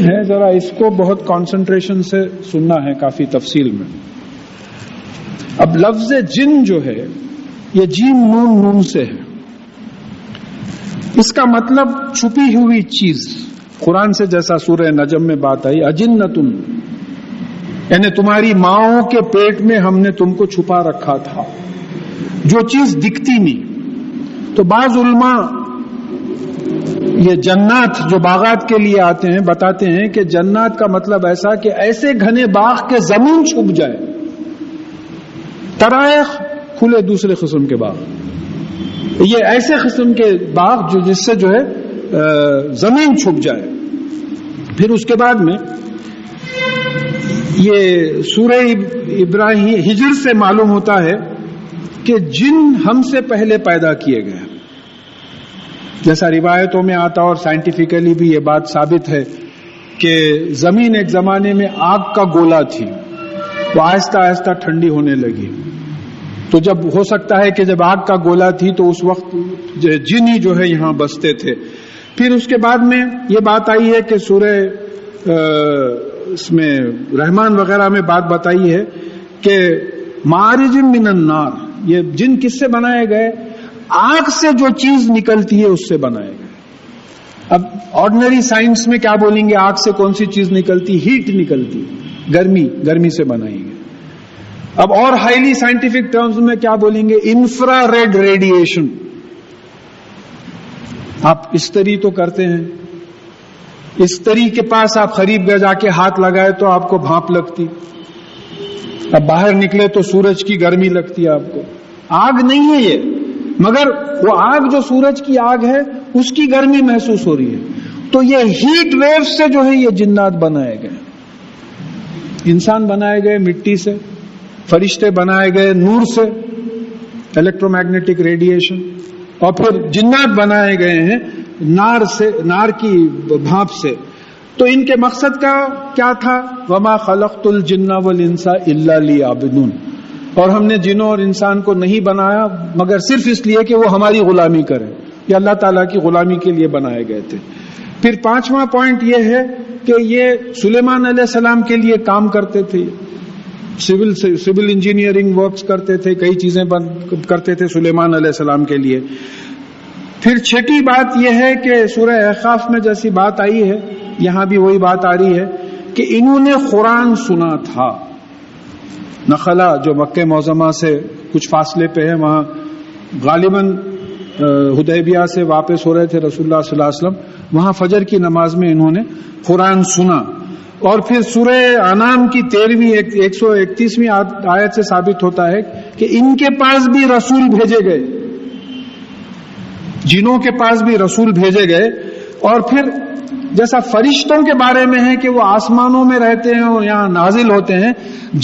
ہے ذرا اس کو بہت کانسنٹریشن سے سننا ہے کافی تفصیل میں. اب لفظ جن جو ہے یہ جیم نون نون سے ہے. اس کا مطلب چھپی ہوئی چیز. قرآن سے جیسا سورہ نجم میں بات آئی اجنتن، یعنی تمہاری ماؤں کے پیٹ میں ہم نے تم کو چھپا رکھا تھا، جو چیز دکھتی نہیں. تو بعض علماء یہ جنات جو باغات کے لیے آتے ہیں بتاتے ہیں کہ جنات کا مطلب ایسا کہ ایسے گھنے باغ کے زمین چھپ جائے، طرائق کھلے دوسرے قسم کے باغ، یہ ایسے قسم کے باغ جو جس سے جو ہے زمین چھپ جائے. پھر اس کے بعد میں یہ سورہ ابراہیم ہجر سے معلوم ہوتا ہے کہ جن ہم سے پہلے پیدا کیے گئے، جیسا روایتوں میں آتا اور سائنٹیفیکلی بھی یہ بات ثابت ہے کہ زمین ایک زمانے میں آگ کا گولا تھی، وہ آہستہ آہستہ ٹھنڈی ہونے لگی. تو جب ہو سکتا ہے کہ جب آگ کا گولا تھی تو اس وقت جن ہی جو ہے یہاں بستے تھے. پھر اس کے بعد میں یہ بات آئی ہے کہ سورہ اس میں رحمان وغیرہ میں بات بتائی ہے کہ معارج من النار، یہ جن کس سے بنائے گئے؟ آگ سے جو چیز نکلتی ہے اس سے بنائے گئے. اب آرڈنری سائنس میں کیا بولیں گے؟ آگ سے کون سی چیز نکلتی؟ ہیٹ نکلتی، گرمی سے بنائیں گے. اب اور ہائیلی سائنٹیفک ٹرمز میں کیا بولیں گے؟ Infra red radiation. آپ استری تو کرتے ہیں، استری کے پاس آپ قریب گئے جا کے ہاتھ لگائے تو آپ کو بھاپ لگتی، اب باہر نکلے تو سورج کی گرمی لگتی ہے آپ کو. آگ نہیں ہے یہ، مگر وہ آگ جو سورج کی آگ ہے اس کی گرمی محسوس ہو رہی ہے. تو یہ ہیٹ ویو سے جو ہے یہ جنات بنائے گئے. انسان بنائے گئے مٹی سے، فرشتے بنائے گئے نور سے، الیکٹرو میگنیٹک ریڈیشن، اور پھر جنات بنائے گئے ہیں نار سے، نار کی بھاپ سے. تو ان کے مقصد کا کیا تھا؟ وما خلقت الجن والانس الا لیعبدون. اور ہم نے جنوں اور انسان کو نہیں بنایا مگر صرف اس لیے کہ وہ ہماری غلامی کریں. یہ اللہ تعالیٰ کی غلامی کے لیے بنائے گئے تھے. پھر پانچواں پوائنٹ یہ ہے کہ یہ سلیمان علیہ السلام کے لیے کام کرتے تھے، سول انجینئرنگ ورکس کرتے تھے، کئی چیزیں کرتے تھے سلیمان علیہ السلام کے لیے. پھر چھٹی بات یہ ہے کہ سورہ احقاف میں جیسی بات آئی ہے یہاں بھی وہی بات آ رہی ہے کہ انہوں نے قرآن سنا تھا. نخلا جو مکہ معظمہ سے کچھ فاصلے پہ ہے، وہاں غالباً حدیبیہ سے واپس ہو رہے تھے رسول اللہ صلی اللہ علیہ وسلم، وہاں فجر کی نماز میں انہوں نے قرآن سنا. اور پھر سورہ انعام کی 13ویں 131ویں آیت سے ثابت ہوتا ہے کہ ان کے پاس بھی رسول بھیجے گئے، جنوں کے پاس بھی رسول بھیجے گئے. اور پھر جیسا فرشتوں کے بارے میں ہے کہ وہ آسمانوں میں رہتے ہیں اور یہاں نازل ہوتے ہیں،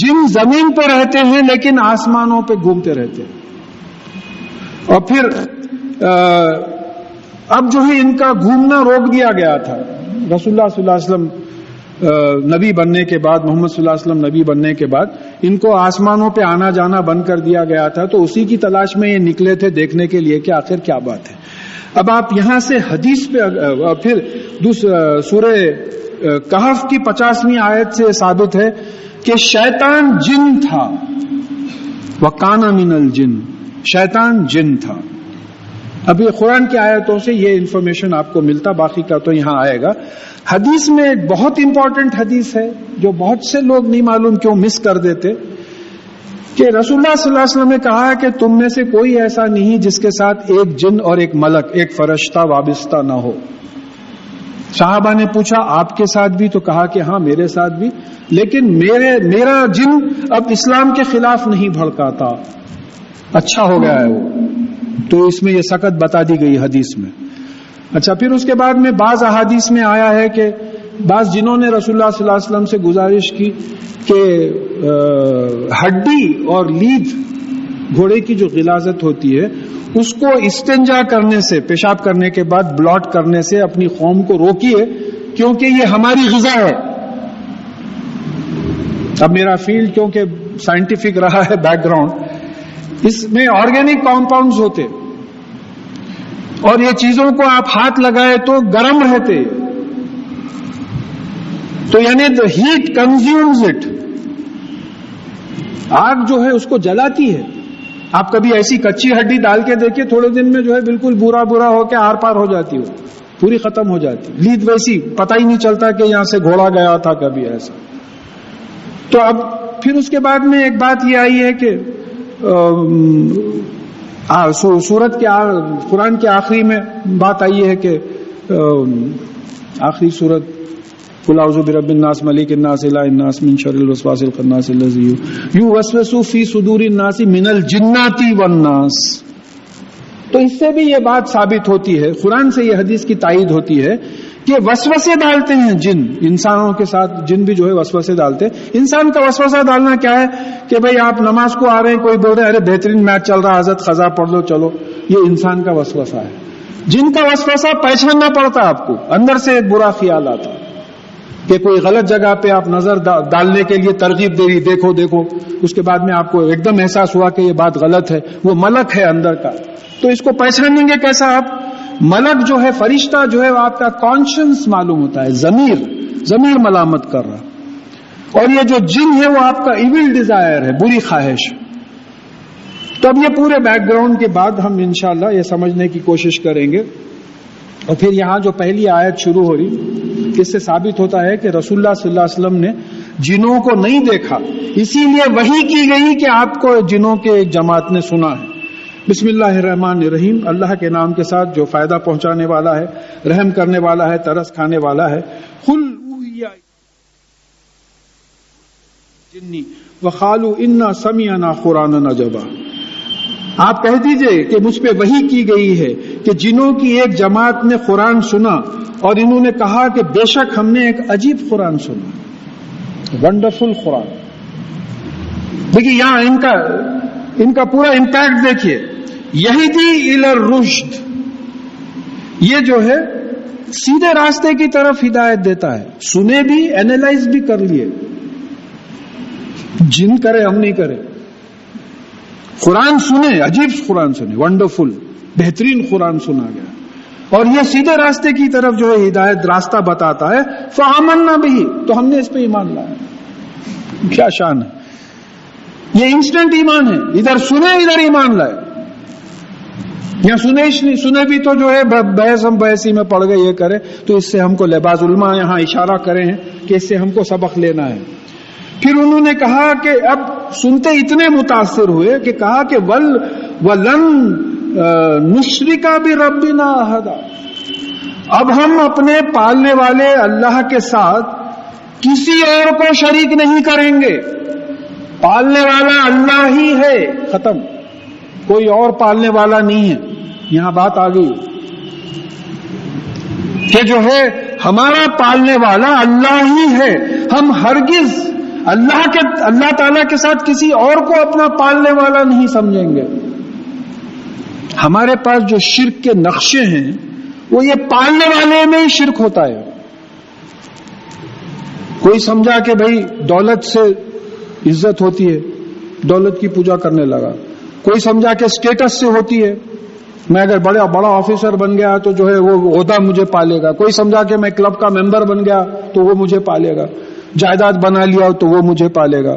جن زمین پہ رہتے ہیں لیکن آسمانوں پہ گھومتے رہتے ہیں. اور پھر اب جو ہے ان کا گھومنا روک دیا گیا تھا. رسول اللہ صلی اللہ علیہ وسلم نبی بننے کے بعد، محمد صلی اللہ علیہ وسلم نبی بننے کے بعد ان کو آسمانوں پہ آنا جانا بند کر دیا گیا تھا. تو اسی کی تلاش میں یہ نکلے تھے دیکھنے کے لیے کہ آخر کیا بات ہے. اب آپ یہاں سے حدیث پہ پھر سورہ کہف کی 50ویں آیت سے ثابت ہے کہ شیطان جن تھا، وَكَانَ مِنَ الْجِنِّ، شیطان جن تھا. اب یہ قرآن کی آیتوں سے یہ انفارمیشن آپ کو ملتا، باقی کا تو یہاں آئے گا. حدیث میں ایک بہت امپورٹنٹ حدیث ہے جو بہت سے لوگ نہیں معلوم کیوں مس کر دیتے، کہ رسول اللہ صلی اللہ علیہ وسلم نے کہا کہ تم میں سے کوئی ایسا نہیں جس کے ساتھ ایک جن اور ایک ملک، ایک فرشتہ وابستہ نہ ہو. صحابہ نے پوچھا آپ کے ساتھ بھی؟ تو کہا کہ ہاں میرے ساتھ بھی، لیکن میرا جن اب اسلام کے خلاف نہیں بھڑکاتا، اچھا ہو گیا ہے وہ. تو اس میں یہ سکت بتا دی گئی حدیث میں. اچھا، پھر اس کے بعد میں بعض احادیث میں آیا ہے کہ بعض جنہوں نے رسول اللہ صلی اللہ علیہ وسلم سے گزارش کی کہ ہڈی اور لید گھوڑے کی جو غلاظت ہوتی ہے اس کو استنجا کرنے سے، پیشاب کرنے کے بعد بلاٹ کرنے سے اپنی قوم کو روکیے، کیونکہ یہ ہماری غذا ہے. اب میرا فیلڈ کیونکہ سائنٹیفک رہا ہے بیک گراؤنڈ، اس میں آرگینک کمپاؤنڈز ہوتے اور یہ چیزوں کو آپ ہاتھ لگائے تو گرم رہتے، تو یعنی the heat consumes it. آگ جو ہے اس کو جلاتی ہے. آپ کبھی ایسی کچی ہڈی ڈال کے دیکھیں, تھوڑے دن میں جو ہے بالکل برا ہو کے آر پار ہو جاتی ہو, پوری ختم ہو جاتی. لید ویسی, پتہ ہی نہیں چلتا کہ یہاں سے گھوڑا گیا تھا کبھی ایسا. تو اب پھر اس کے بعد میں ایک بات یہ آئی ہے کہ سورت کے قرآن کے آخری میں بات آئی ہے کہ آخری سورت قل اعوذ برب الناس ملک الناس الہ الناس من شر الوسواس الخناس الذی یوسوس فی صدور الناس من الجنات والناس. تو اس سے بھی یہ بات ثابت ہوتی ہے, قرآن سے یہ حدیث کی تائید ہوتی ہے کہ وسوسے ڈالتے ہیں جن, انسانوں کے ساتھ جن بھی جو ہے وسوسے ڈالتے ہیں. انسان کا وسوسہ ڈالنا کیا ہے کہ بھئی آپ نماز کو آ رہے ہیں, کوئی بول رہے ہیں ارے بہترین میچ چل رہا ہے حضرت خزا پڑھ لو چلو, یہ انسان کا وسوسہ ہے. جن کا وسوسہ پہچاننا پڑتا آپ کو, اندر سے ایک برا خیال آتا کہ کوئی غلط جگہ پہ آپ نظر ڈالنے کے لیے ترغیب دے رہی, دیکھو دیکھو, اس کے بعد میں آپ کو ایک دم احساس ہوا کہ یہ بات غلط ہے, وہ ملک ہے اندر کا. تو اس کو پہچانیں گے کیسا آپ؟ ملک جو ہے, فرشتہ جو ہے, آپ کا کانشنس معلوم ہوتا ہے, ضمیر ملامت کر رہا. اور یہ جو جن ہے وہ آپ کا ایول ڈیزائر ہے, بری خواہش. تو اب یہ پورے بیک گراؤنڈ کے بعد ہم انشاءاللہ یہ سمجھنے کی کوشش کریں گے. اور پھر یہاں جو پہلی آیت شروع ہو رہی, اس سے ثابت ہوتا ہے کہ رسول اللہ صلی اللہ علیہ وسلم نے جنوں کو نہیں دیکھا, اسی لیے وحی کی گئی کہ آپ کو جنوں کے ایک جماعت نے سنا ہے. بسم اللہ الرحمن الرحیم, اللہ کے نام کے ساتھ جو فائدہ پہنچانے والا ہے, رحم کرنے والا ہے, ترس کھانے والا ہے. قل اوحی جنی وقالوا انا سمعنا قرانا عجبا. آپ کہہ دیجئے کہ مجھ پہ وحی کی گئی ہے کہ جنوں کی ایک جماعت نے قرآن سنا اور انہوں نے کہا کہ بے شک ہم نے ایک عجیب قرآن سنا, ونڈرفل قرآن. دیکھیے یہاں ان کا پورا امپیکٹ دیکھیے. یہدی الی الرشد, یہ جو ہے سیدھے راستے کی طرف ہدایت دیتا ہے. سنے بھی, اینالائز بھی کر لیے, جن کرے ہم نہیں کرے. قرآن سنے, عجیب قرآن سنے, ونڈرفل, بہترین قرآن سنا گیا, اور یہ سیدھے راستے کی طرف جو ہے ہدایت راستہ بتاتا ہے. فآمنا بہ, تو ہم نے اس پہ ایمان لایا. کیا شان ہے, یہ انسٹنٹ ایمان ہے. ادھر سنے, ادھر ایمان لائے. یا سنے بھی تو جو ہے بحثی میں پڑ گئے, یہ کرے. تو اس سے ہم کو لباس علماء یہاں اشارہ کرے ہیں کہ اس سے ہم کو سبق لینا ہے. پھر انہوں نے کہا کہ اب سنتے اتنے متاثر ہوئے کہ کہا کہ وَلَن نُشْرِكَ بِرَبِّنَا أَحَدًا, اب ہم اپنے پالنے والے اللہ کے ساتھ کسی اور کو شریک نہیں کریں گے. پالنے والا اللہ ہی ہے, ختم, کوئی اور پالنے والا نہیں ہے. یہاں بات آ گئی کہ جو ہے ہمارا پالنے والا اللہ ہی ہے. ہم ہرگز اللہ تعالیٰ کے ساتھ کسی اور کو اپنا پالنے والا نہیں سمجھیں گے. ہمارے پاس جو شرک کے نقشے ہیں وہ یہ پالنے والے میں ہی شرک ہوتا ہے. کوئی سمجھا کہ بھائی دولت سے عزت ہوتی ہے, دولت کی پوجا کرنے لگا. کوئی سمجھا کہ اسٹیٹس سے ہوتی ہے, میں اگر بڑا آفیسر بن گیا تو جو ہے وہ عہدہ مجھے پالے گا. کوئی سمجھا کہ میں کلب کا ممبر بن گیا تو وہ مجھے پالے گا. جائیداد بنا لیا تو وہ مجھے پالے گا.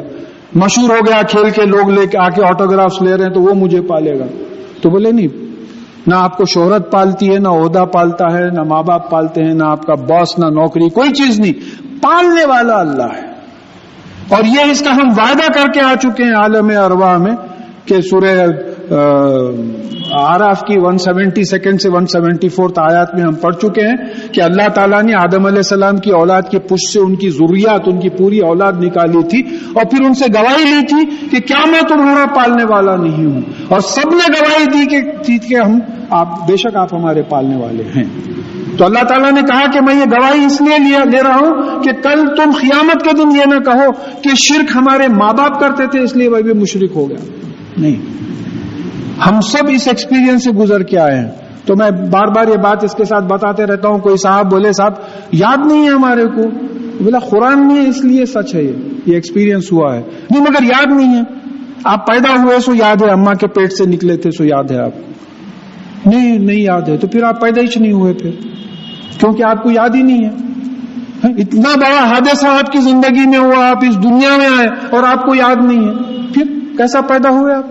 مشہور ہو گیا, کھیل کے لوگ لے کے آ کے آٹوگرافس لے رہے ہیں تو وہ مجھے پالے گا. تو بولے نہیں, نہ آپ کو شہرت پالتی ہے, نہ عہدہ پالتا ہے, نہ ماں باپ پالتے ہیں, نہ آپ کا باس, نہ نوکری, کوئی چیز نہیں. پالنے والا اللہ ہے. اور یہ اس کا ہم وعدہ کر کے آ چکے ہیں عالم ارواح میں کہ سورہ آراف کی 172 سے 174 آیات میں ہم پڑھ چکے ہیں کہ اللہ تعالیٰ نے آدم علیہ السلام کی اولاد کے پشت سے ان کی ذریات, ان کی پوری اولاد نکالی تھی, اور پھر ان سے گواہی لی تھی کہ کیا میں تمہارا پالنے والا نہیں ہوں. اور سب نے گواہی دی کہ ہم بے شک آپ ہمارے پالنے والے ہیں. تو اللہ تعالیٰ نے کہا کہ میں یہ گواہی اس لیے لے رہا ہوں کہ کل تم قیامت کے دن یہ نہ کہو کہ شرک ہمارے ماں باپ کرتے تھے اس لیے وہ بھی مشرک ہو گیا. نہیں, ہم سب اس ایکسپیرینس سے گزر کے آئے ہیں. تو میں بار بار یہ بات اس کے ساتھ بتاتے رہتا ہوں. کوئی صاحب بولے صاحب یاد نہیں ہے ہمارے کو, بولا قرآن نہیں ہے اس لیے سچ ہے, یہ ایکسپیرینس ہوا ہے. نہیں مگر یاد نہیں ہے. آپ پیدا ہوئے سو یاد ہے, اماں کے پیٹ سے نکلے تھے سو یاد ہے آپ کو. نہیں یاد ہے, تو پھر آپ پیدا ہی نہیں ہوئے پھر, کیونکہ آپ کو یاد ہی نہیں ہے. اتنا بڑا حادثہ آپ کی زندگی میں ہوا, آپ اس دنیا میں آئے اور آپ کو یاد نہیں ہے, پھر کیسا پیدا ہوئے آپ؟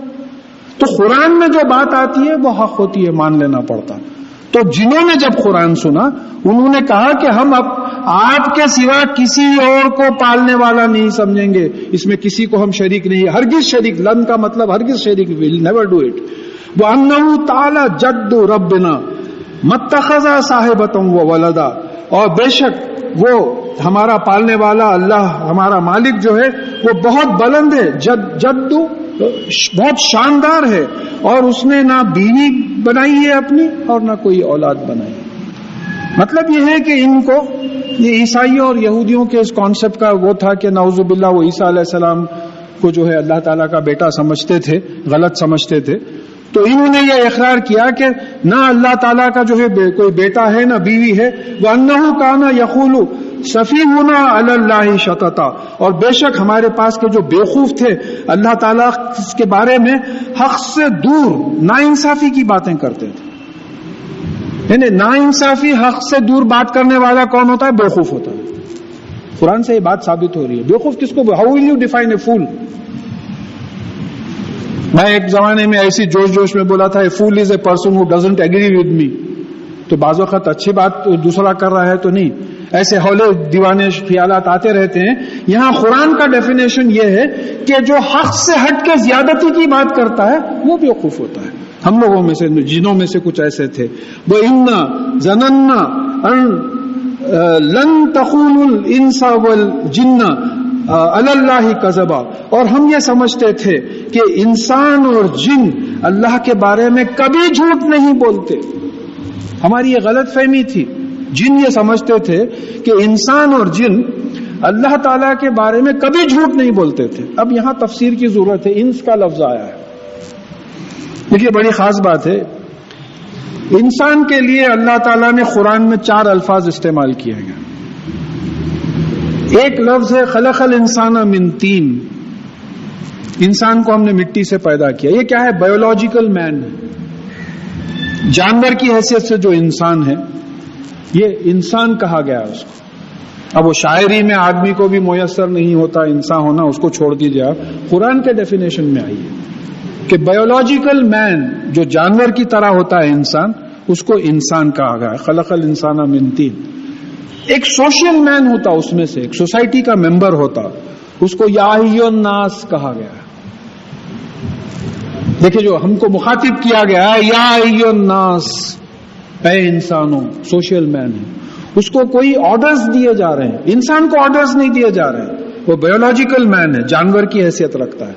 تو قرآن میں جو بات آتی ہے وہ حق ہوتی ہے, مان لینا پڑتا. تو جنہوں نے جب قرآن سنا انہوں نے کہا کہ ہم اب آپ کے سوا کسی اور کو پالنے والا نہیں سمجھیں گے, اس میں کسی کو ہم شریک نہیں, ہرگز شریک, لن کا مطلب ہرگز شریک, ول نیور ڈو اٹ. وَأَنَّهُ تَعَالَى جَدُّ رَبِّنَا مَتَّخَذَ صَاحِبَةً وَوَلَدًا, اور بے شک وہ ہمارا پالنے والا اللہ, ہمارا مالک جو ہے وہ بہت بلند ہے, جدو بہت شاندار ہے, اور اس نے نہ بیوی بنائی ہے اپنی اور نہ کوئی اولاد بنائی. مطلب یہ ہے کہ ان کو, یہ عیسائیوں اور یہودیوں کے اس کانسیپٹ کا وہ تھا کہ نعوذ باللہ وہ عیسیٰ علیہ السلام کو جو ہے اللہ تعالیٰ کا بیٹا سمجھتے تھے, غلط سمجھتے تھے. تو انہوں نے یہ اقرار کیا کہ نہ اللہ تعالیٰ کا جو ہے کوئی بیٹا ہے نہ بیوی ہے. وَأَنَّهُ كَانَ يَقُولُ سَفِيهُنَا عَلَى اللَّهِ شَطَطًا, اور بے شک ہمارے پاس کے جو بیوقوف تھے اللہ تعالیٰ کے بارے میں حق سے دور ناانصافی کی باتیں کرتے تھے. یعنی ناانصافی, حق سے دور بات کرنے والا کون ہوتا ہے؟ بیوقوف ہوتا ہے. قرآن سے یہ بات ثابت ہو رہی ہے. بیوقوف کس کو, how will you define a fool? میں ایک زمانے میں ایسی جوش میں بولا تھا, a fool is a person who doesn't agree with me. تو بعض وقت اچھی بات دوسرا کر رہا ہے تو نہیں, ایسے ہولے دیوانے خیالات آتے رہتے ہیں. یہاں قرآن کا ڈیفینیشن یہ ہے کہ جو حق سے ہٹ کے زیادتی کی بات کرتا ہے وہ بیوقوف ہوتا ہے. ہم لوگوں میں سے, جنوں میں سے کچھ ایسے تھے. وَإِنَّا ظَنَنَّا أَن لَن تَقُولُ الْإِنسَ وَالْجِنَّ عَلَى اللَّهِ كَذَبًا, اور ہم یہ سمجھتے تھے کہ انسان اور جن اللہ کے بارے میں کبھی جھوٹ نہیں بولتے. ہماری یہ غلط فہمی تھی. جن یہ سمجھتے تھے کہ انسان اور جن اللہ تعالیٰ کے بارے میں کبھی جھوٹ نہیں بولتے تھے. اب یہاں تفسیر کی ضرورت ہے. انس کا لفظ آیا ہے, دیکھیے بڑی خاص بات ہے. انسان کے لیے اللہ تعالیٰ نے قرآن میں 4 الفاظ استعمال کیے ہیں. ایک لفظ ہے خلق الانسان من طین, انسان کو ہم نے مٹی سے پیدا کیا. یہ کیا ہے؟ بایولوجیکل مین ہے. جانور کی حیثیت سے جو انسان ہے یہ انسان کہا گیا ہے اس کو. اب وہ شاعری میں آدمی کو بھی میسر نہیں ہوتا انسان ہونا, اس کو چھوڑ دیجیے آپ. قرآن کے ڈیفینیشن میں آئیے کہ بایولوجیکل مین جو جانور کی طرح ہوتا ہے انسان, اس کو انسان کہا گیا ہے. خلق الانسان من طین. ایک سوشل مین ہوتا, اس میں سے ایک سوسائٹی کا ممبر ہوتا, اس کو یا ایھا الناس کہا گیا ہے. دیکھیں جو ہم کو مخاطب کیا گیا ہے, یا ایھا الناس, اے انسانوں, سوشل مین ہے. اس کو کوئی آرڈرز دیے جا رہے ہیں, انسان کو آرڈرز نہیں دیے جا رہے ہیں. وہ بایولوجیکل مین ہے, جانور کی حیثیت رکھتا ہے.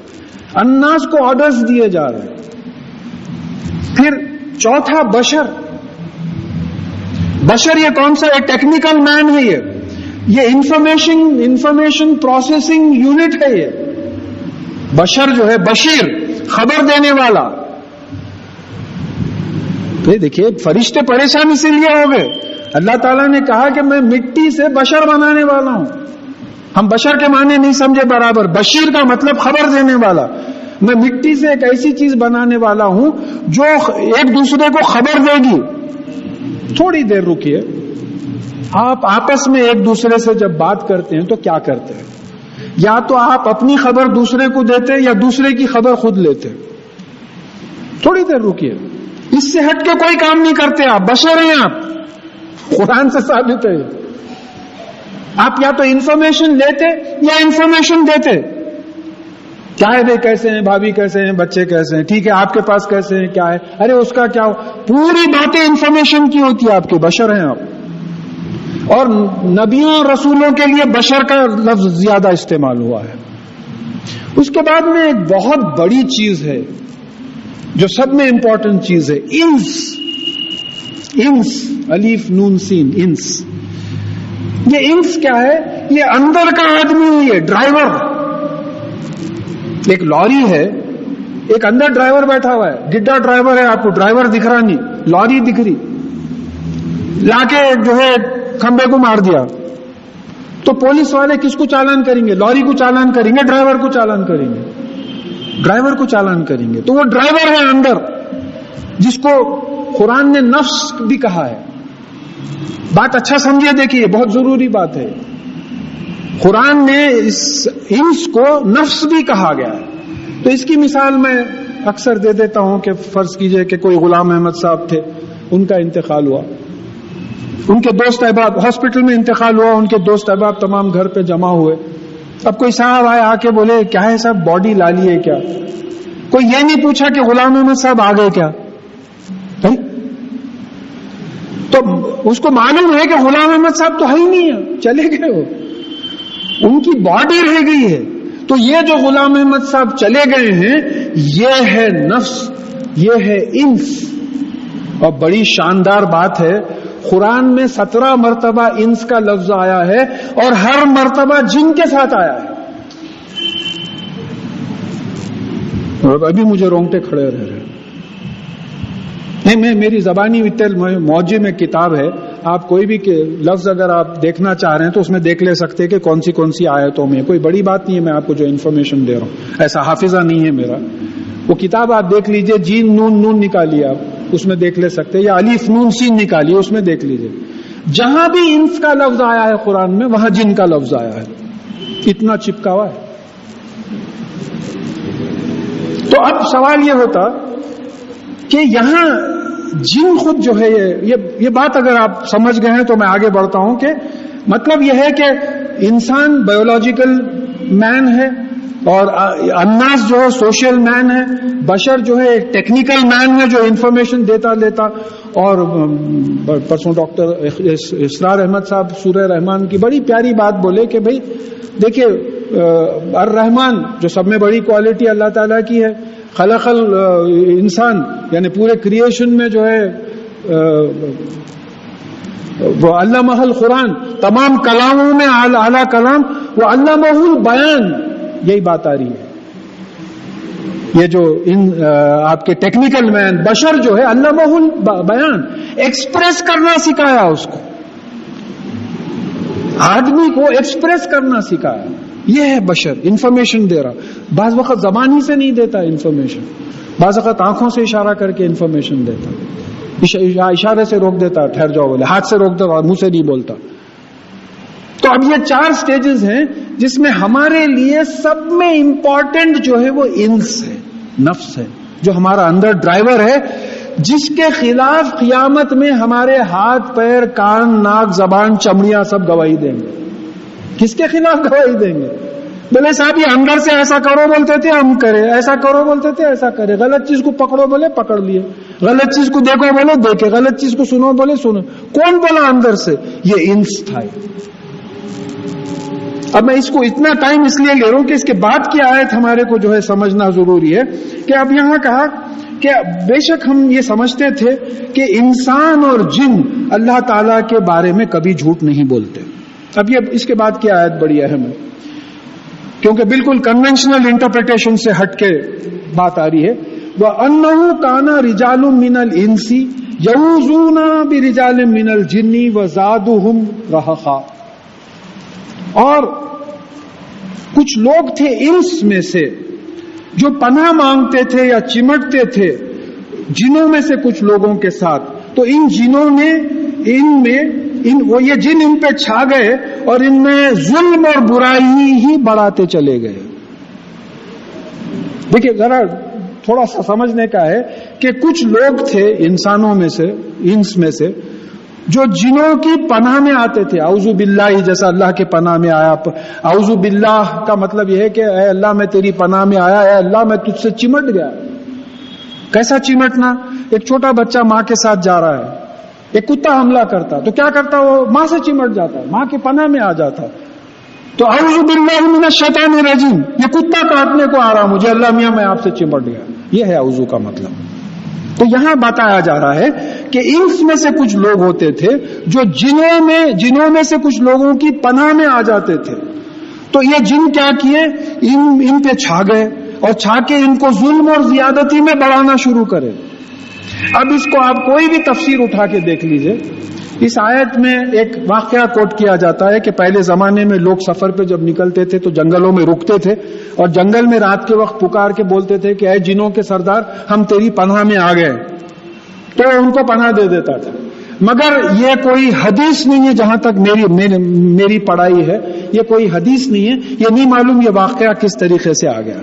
الناس کو آرڈرز دیے جا رہے ہیں. پھر چوتھا بشر. بشر یہ کون سا؟ ایک ٹیکنیکل مین ہے. یہ انفارمیشن پروسیسنگ یونٹ ہے. یہ بشر جو ہے, بشیر, خبر دینے والا. دیکھیے فرشتے پریشان اسی لیے ہو گئے. اللہ تعالیٰ نے کہا کہ میں مٹی سے بشر بنانے والا ہوں. ہم بشر کے معنی نہیں سمجھے برابر. بشیر کا مطلب خبر دینے والا. میں مٹی سے ایک ایسی چیز بنانے والا ہوں جو ایک دوسرے کو خبر دے گی. تھوڑی دیر رکیے, آپ آپس میں ایک دوسرے سے جب بات کرتے ہیں تو کیا کرتے ہیں؟ یا تو آپ اپنی خبر دوسرے کو دیتے یا دوسرے کی خبر خود لیتے. تھوڑی دیر رکیے, اس سے ہٹ کے کوئی کام نہیں کرتے. آپ بشر ہیں, آپ قرآن سے ثابت ہے. آپ یا تو انفارمیشن لیتے یا انفارمیشن دیتے. کیا ہے بھائی, کیسے ہیں بھابھی, کیسے ہیں بچے, کیسے ہیں, ٹھیک ہے, آپ کے پاس کیسے ہیں, کیا ہے, ارے اس کا کیا, پوری باتیں انفارمیشن کی ہوتی ہے. آپ کے بشر ہیں آپ. اور نبیوں اور رسولوں کے لیے بشر کا لفظ زیادہ استعمال ہوا ہے. اس کے بعد میں ایک بہت بڑی چیز ہے جو سب میں امپورٹنٹ چیز ہے, انس. انس, الف نون سین, انس. یہ انس کیا ہے؟ یہ اندر کا آدمی ہے, یہ ڈرائیور. ایک لاری ہے, ایک اندر ڈرائیور بیٹھا ہوا ہے. گڈا ڈرائیور ہے, آپ کو ڈرائیور دکھ رہا نہیں, لاری دکھ رہی. لا کے جو ہے کھمبے کو مار دیا تو پولیس والے کس کو چالان کریں گے؟ لاری کو چالان کریں گے, ڈرائیور کو چالان کریں گے, ڈرائیور کو چالان کریں گے. تو وہ ڈرائیور ہے اندر, جس کو قرآن نے نفس بھی کہا ہے. بات اچھا سمجھے, دیکھیے بہت ضروری بات ہے. قرآن نے اس انس کو نفس بھی کہا گیا ہے. تو اس کی مثال میں اکثر دے دیتا ہوں کہ فرض کیجئے کہ کوئی غلام احمد صاحب تھے, ان کا انتقال ہوا, ان کے دوست احباب ہاسپٹل میں انتقال ہوا, ان کے دوست احباب تمام گھر پہ جمع ہوئے. اب کوئی صاحب آئے, آ کے بولے کیا ہے صاحب باڈی لا لی ہے کیا؟ کوئی یہ نہیں پوچھا کہ غلام احمد صاحب آ گئے کیا. تو اس کو معلوم ہے کہ غلام احمد صاحب تو ہے ہی نہیں ہے, چلے گئے ہو, ان کی باڈی رہ گئی ہے. تو یہ جو غلام احمد صاحب چلے گئے ہیں یہ ہے نفس, یہ ہے انس. اور بڑی شاندار بات ہے, قرآن میں 17 مرتبہ انس کا لفظ آیا ہے اور ہر مرتبہ جن کے ساتھ آیا ہے. اور ابھی مجھے رونگٹے کھڑے رہ رہے نہیں, میں میری زبانی موجی میں کتاب ہے, آپ کوئی بھی لفظ اگر آپ دیکھنا چاہ رہے ہیں تو اس میں دیکھ لے سکتے ہیں کہ کون سی آیتوں میں. کوئی بڑی بات نہیں ہے, میں آپ کو جو انفارمیشن دے رہا ہوں, ایسا حافظہ نہیں ہے میرا. وہ کتاب آپ دیکھ لیجئے, جین نون نکالیے آپ, اس میں دیکھ لے سکتے, یا الف نون سین نکالیے, اس میں دیکھ لیجئے. جہاں بھی انس کا لفظ آیا ہے قرآن میں وہاں جن کا لفظ آیا ہے, اتنا چپکا ہوا ہے. تو اب سوال یہ ہوتا کہ یہاں جن خود جو ہے یہ بات اگر آپ سمجھ گئے ہیں تو میں آگے بڑھتا ہوں کہ مطلب یہ ہے کہ انسان بایولوجیکل مین ہے اور الناس جو ہے سوشل مین ہے, بشر جو ہے ایک ٹیکنیکل مین ہے جو انفارمیشن دیتا لیتا. اور پرسوں ڈاکٹر اسرار احمد صاحب سورہ رحمان کی بڑی پیاری بات بولے کہ بھائی دیکھیے الرحمن جو سب میں بڑی کوالٹی اللہ تعالیٰ کی ہے, خلق انسان یعنی پورے کریشن میں جو ہے وہ علامہ القرآن, تمام کلاموں میں اعلیٰ کلام وہ علامہ البیان, یہی بات آ رہی ہے. یہ جو آپ کے ٹیکنیکل مین بشر جو ہے علامہ البیان, ایکسپریس کرنا سکھایا اس کو, آدمی کو ایکسپریس کرنا سکھایا. یہ ہے بشر, انفارمیشن دے رہا. بعض وقت زبان ہی سے نہیں دیتا انفارمیشن, بعض وقت آنکھوں سے اشارہ کر کے انفارمیشن دیتا, اشارے سے روک دیتا, ٹھہر جاؤ بولے, ہاتھ سے روک دیتا, منہ سے نہیں بولتا. تو اب یہ 4 سٹیجز ہیں جس میں ہمارے لیے سب میں امپورٹنٹ جو ہے وہ انس ہے, نفس ہے, جو ہمارا اندر ڈرائیور ہے, جس کے خلاف قیامت میں ہمارے ہاتھ پیر کان ناک زبان چمڑیاں سب گواہی دیں گے. کس کے خلاف گواہی دیں گے؟ بولے صاحب یہ اندر سے ایسا کرو بولتے تھے ہم کرے, ایسا کرو بولتے تھے ایسا کرے, غلط چیز کو پکڑو بولے پکڑ لیے, غلط چیز کو دیکھو بولے دیکھے, غلط چیز کو سنو بولے سنو. کون بولا اندر سے؟ یہ انس تھا. اب میں اس کو اتنا ٹائم اس لیے لے رہا ہوں کہ اس کے بعد کی آیت ہمارے کو جو ہے سمجھنا ضروری ہے کہ اب یہاں کہا کہ بے شک ہم یہ سمجھتے تھے کہ انسان اور جن اللہ تعالیٰ کے بارے میں کبھی جھوٹ نہیں بولتے. اب یہ اس کے بعد کی آیت بڑی اہم ہے کیونکہ بالکل کنونشنل انٹرپریٹیشن سے ہٹ کے بات آ رہی ہے. وَأَنَّهُ كَانَ رِجَالٌ مِّنَ الْإِنسِ يَعُوذُونَ بِرِجَالٍ مِّنَ الْجِنِّ وَزَادُوهُمْ رَهَقًا. اور کچھ لوگ تھے انس میں سے جو پناہ مانگتے تھے یا چمٹتے تھے جنوں میں سے کچھ لوگوں کے ساتھ. تو ان جنوں نے یہ جن ان پہ چھا گئے اور ان میں ظلم اور برائی ہی بڑھاتے چلے گئے. دیکھیے ذرا تھوڑا سا سمجھنے کا ہے کہ کچھ لوگ تھے انسانوں میں سے, انس میں سے, جو جنوں کی پناہ میں آتے تھے. اعوذ باللہ, جیسا اللہ کے پناہ میں آیا. اعوذ باللہ کا مطلب یہ ہے کہ اے اللہ میں تیری پناہ میں آیا, اے اللہ میں تجھ سے چمٹ گیا. کیسا چمٹنا؟ ایک چھوٹا بچہ ماں کے ساتھ جا رہا ہے, ایک کتا حملہ کرتا تو کیا کرتا, وہ ماں سے چمٹ جاتا, ماں کی پناہ میں آ جاتا. تو اعوذ باللہ من الشیطان الرجیم, یہ کتا کاٹنے کو آ رہا مجھے, اللہ میاں میں آپ سے چمٹ گیا. یہ ہے اعوذ کا مطلب. تو یہاں بتایا جا رہا ہے کہ انس میں سے کچھ لوگ ہوتے تھے جو جنوں میں سے کچھ لوگوں کی پناہ میں آ جاتے تھے. تو یہ جن کیا کیے, ان پہ چھا گئے اور چھا کے ان کو ظلم اور زیادتی میں بڑھانا شروع کرے. اب اس کو آپ کوئی بھی تفسیر اٹھا کے دیکھ لیجئے. اس آیت میں ایک واقعہ کوٹ کیا جاتا ہے کہ پہلے زمانے میں لوگ سفر پہ جب نکلتے تھے تو جنگلوں میں رکتے تھے اور جنگل میں رات کے وقت پکار کے بولتے تھے کہ اے جنوں کے سردار ہم تیری پناہ میں آ گئے, تو ان کو پناہ دے دیتا تھا. مگر یہ کوئی حدیث نہیں ہے، جہاں تک میری پڑھائی ہے یہ کوئی حدیث نہیں ہے، یہ نہیں معلوم یہ واقعہ کس طریقے سے آ گیا۔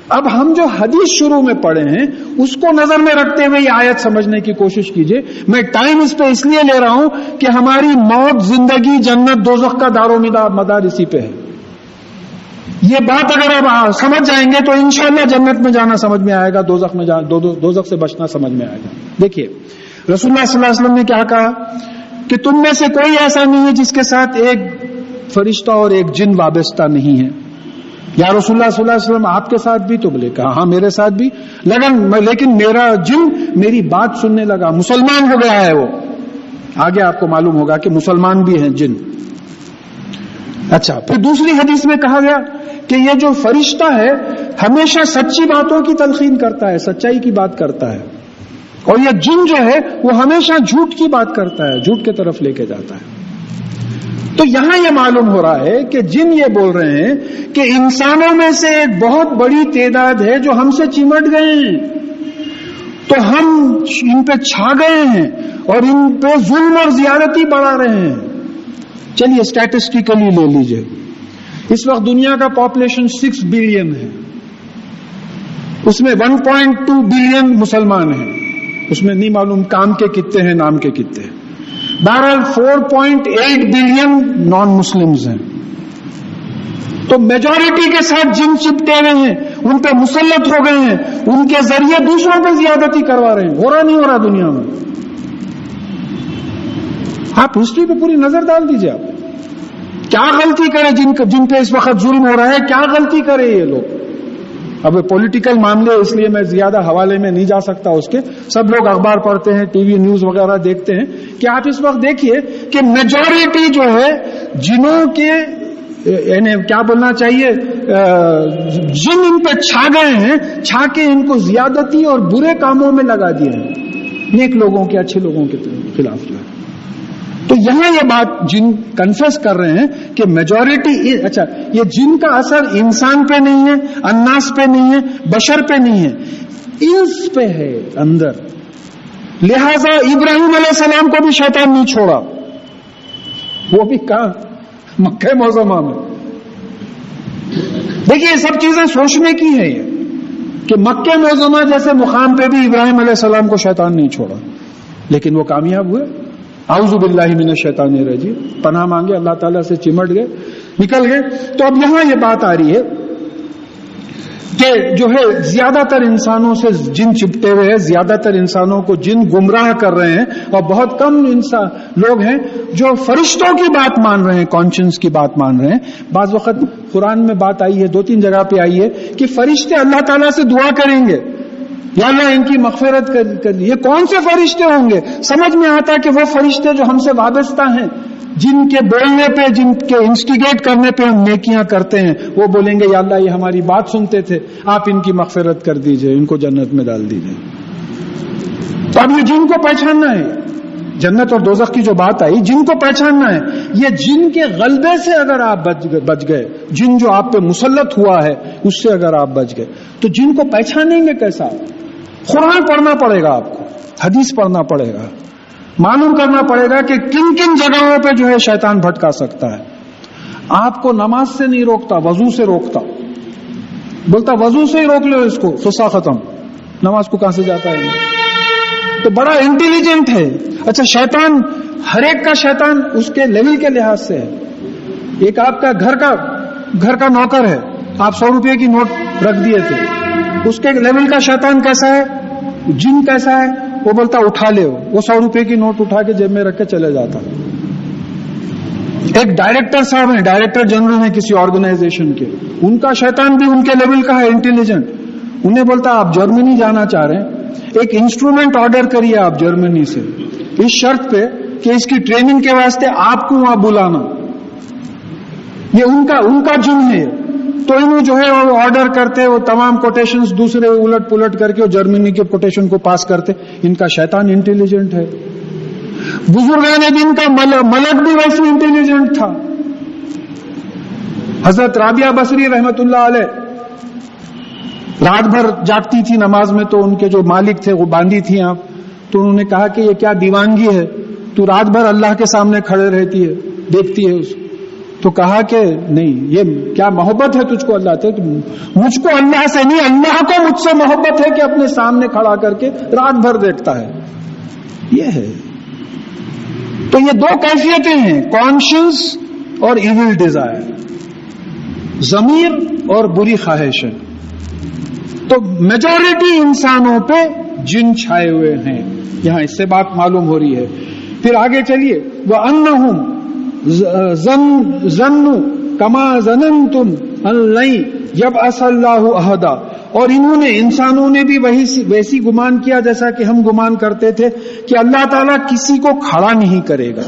اب ہم جو حدیث شروع میں پڑھے ہیں اس کو نظر میں رکھتے ہوئے یہ آیت سمجھنے کی کوشش کیجئے۔ میں ٹائم اس پہ اس لیے لے رہا ہوں کہ ہماری موت، زندگی، جنت، دوزخ کا دار و مدار اسی پہ ہے۔ یہ بات اگر آپ سمجھ جائیں گے تو انشاءاللہ جنت میں جانا سمجھ میں آئے گا، دوزخ سے بچنا سمجھ میں آئے گا۔ دیکھیے رسول اللہ صلی اللہ علیہ وسلم نے کیا کہا کہ تم میں سے کوئی ایسا نہیں ہے جس کے ساتھ ایک فرشتہ اور ایک جن وابستہ نہیں ہے۔ یا رسول اللہ صلی اللہ علیہ وسلم آپ کے ساتھ بھی؟ تو بولے کہا ہاں میرے ساتھ بھی، لیکن میرا جن میری بات سننے لگا، مسلمان ہو گیا ہے وہ۔ آگے آپ کو معلوم ہوگا کہ مسلمان بھی ہیں جن۔ اچھا، پھر دوسری حدیث میں کہا گیا کہ یہ جو فرشتہ ہے ہمیشہ سچی باتوں کی تلقین کرتا ہے، سچائی کی بات کرتا ہے، اور یہ جن جو ہے وہ ہمیشہ جھوٹ کی بات کرتا ہے، جھوٹ کی طرف لے کے جاتا ہے۔ تو یہاں یہ معلوم ہو رہا ہے کہ جن یہ بول رہے ہیں کہ انسانوں میں سے ایک بہت بڑی تعداد ہے جو ہم سے چمٹ گئے ہیں، تو ہم ان پہ چھا گئے ہیں اور ان پہ ظلم اور زیادتی بڑھا رہے ہیں۔ چلیے اسٹیٹسٹیکلی لے لیجئے، اس وقت دنیا کا پاپولیشن 6 بلین ہے، اس میں 1.2 بلین مسلمان ہیں، اس میں نہیں معلوم کام کے کتنے ہیں، نام کے کتنے ہیں۔ بہرحال 4.8 بلین نان مسلمز ہیں۔ تو میجورٹی کے ساتھ جن چپٹے ہوئے ہیں، ان پہ مسلط ہو گئے ہیں، ان کے ذریعے دوسروں پہ زیادتی کروا رہے ہیں۔ ہو رہا نہیں ہو رہا دنیا میں؟ آپ ہسٹری پہ پوری نظر ڈال دیجئے، آپ کیا غلطی کرے جن پہ اس وقت ظلم ہو رہا ہے، کیا غلطی کرے یہ لوگ؟ اب پولیٹیکل معاملے اس لیے میں زیادہ حوالے میں نہیں جا سکتا اس کے، سب لوگ اخبار پڑھتے ہیں، ٹی وی نیوز وغیرہ دیکھتے ہیں، کہ آپ اس وقت دیکھیے کہ میجورٹی جو ہے جنوں کے یعنی کیا بولنا چاہیے، جن ان پہ چھا گئے ہیں، چھا کے ان کو زیادتی اور برے کاموں میں لگا دیے ہیں، نیک لوگوں کے، اچھے لوگوں کے خلاف جو ہے۔ تو یہاں یہ بات جن کنفیس کر رہے ہیں کہ میجورٹی، اچھا یہ جن کا اثر انسان پہ نہیں ہے، الناس پہ نہیں ہے، بشر پہ نہیں ہے، انس پہ ہے اندر۔ لہذا ابراہیم علیہ السلام کو بھی شیطان نہیں چھوڑا، وہ بھی کہاں؟ مکہ معظمہ میں۔ دیکھیے یہ سب چیزیں سوچنے کی ہے یہ، کہ مکہ معظمہ جیسے مقام پہ بھی ابراہیم علیہ السلام کو شیطان نہیں چھوڑا، لیکن وہ کامیاب ہوئے۔ اعوذ باللہ من الشیطان الرجیم، پناہ مانگے اللہ تعالیٰ سے، چمٹ گئے، نکل گئے۔ تو اب یہاں یہ بات آ رہی ہے کہ جو ہے زیادہ تر انسانوں سے جن چپٹے ہوئے ہیں، زیادہ تر انسانوں کو جن گمراہ کر رہے ہیں، اور بہت کم لوگ ہیں جو فرشتوں کی بات مان رہے ہیں، کانشنس کی بات مان رہے ہیں۔ بعض وقت قرآن میں بات آئی ہے، 2-3 جگہ پہ آئی ہے کہ فرشتے اللہ تعالیٰ سے دعا کریں گے، یا اللہ ان کی مغفرت کر دی۔ یہ کون سے فرشتے ہوں گے؟ سمجھ میں آتا ہے کہ وہ فرشتے جو ہم سے وابستہ ہیں، جن کے بولنے پہ، جن کے انسٹیگیٹ کرنے پہ ہم نیکیاں کرتے ہیں، وہ بولیں گے یا اللہ یہ ہماری بات سنتے تھے، آپ ان کی مغفرت کر دیجئے، ان کو جنت میں ڈال دیجئے۔ تو اب یہ جن کو پہچاننا ہے، جنت اور دوزخ کی جو بات آئی، جن کو پہچاننا ہے۔ یہ جن کے غلبے سے اگر آپ بچ گئے، جن جو آپ پہ مسلط ہوا ہے اس سے اگر آپ بچ گئے، تو جن کو پہچانیں گے کیسا؟ قرآن پڑھنا پڑے گا آپ کو، حدیث پڑھنا پڑے گا، معلوم کرنا پڑے گا کہ کن کن جگہوں پہ جو ہے شیطان بھٹکا سکتا ہے۔ آپ کو نماز سے نہیں روکتا، وضو سے روکتا، بولتا وضو سے ہی روک لو اس کو، فسا ختم، نماز کو کہاں سے جاتا ہے؟ تو بڑا انٹیلیجنٹ ہے۔ اچھا شیطان، ہر ایک کا شیطان اس کے لیول کے لحاظ سے ہے۔ ایک آپ کا گھر کا نوکر ہے، آپ 100 روپے کی نوٹ رکھ دیے تھے، اس کے لیول کا شیطان کیسا ہے، جن کیسا ہے؟ وہ بولتا اٹھا لے، وہ 100 روپے کی نوٹ اٹھا کے جیب میں رکھ کے چلے جاتا۔ ایک ڈائریکٹر صاحب ہیں، ڈائریکٹر جنرل ہیں کسی آرگنائزیشن کے، ان کا شیطان بھی ان کے لیول کا ہے، انٹیلیجنٹ۔ انہیں بولتا آپ جرمنی جانا چاہ رہے ہیں، ایک انسٹرومنٹ آرڈر کریے آپ جرمنی سے، اس شرط پہ کہ اس کی ٹریننگ کے واسطے آپ کو وہاں بلانا۔ یہ ان کا جن ہے۔ تو انہوں جو ہے وہ آرڈر کرتے، وہ تمام کوٹیشنز دوسرے الٹ پلٹ کر کے جرمنی کے کوٹیشن کو پاس کرتے۔ ان کا شیطان انٹیلیجنٹ ہے۔ بزرگان دین کا ملک بھی ویسے انٹیلیجنٹ تھا۔ حضرت رابعہ بصری رحمت اللہ علیہ رات بھر جاگتی تھی نماز میں، تو ان کے جو مالک تھے وہ باندھی تھی آپ، تو انہوں نے کہا کہ یہ کیا دیوانگی ہے؟ تو رات بھر اللہ کے سامنے کھڑے رہتی ہے, دیکھتی ہے اس. تو کہا کہ نہیں, یہ کیا محبت ہے تجھ کو اللہ سے؟ مجھ کو اللہ سے نہیں, اللہ کو مجھ سے محبت ہے کہ اپنے سامنے کھڑا کر کے رات بھر دیکھتا ہے. یہ ہے. تو یہ دو کیفیتیں ہیں, کانشنس اور ایول ڈیزائر, ضمیر اور بری خواہشیں. تو میجورٹی انسانوں پہ جن چھائے ہوئے ہیں, یہاں اس سے بات معلوم ہو رہی ہے. پھر آگے چلیے, وَأَنَّهُمْ ظَنُّوا كَمَا ظَنَنْتُمْ أَن لَّن يَبْعَثَ اللَّهُ أَحَدًا, اور انہوں نے, انسانوں نے بھی ویسی گمان کیا جیسا کہ ہم گمان کرتے تھے کہ اللہ تعالیٰ کسی کو کھڑا نہیں کرے گا.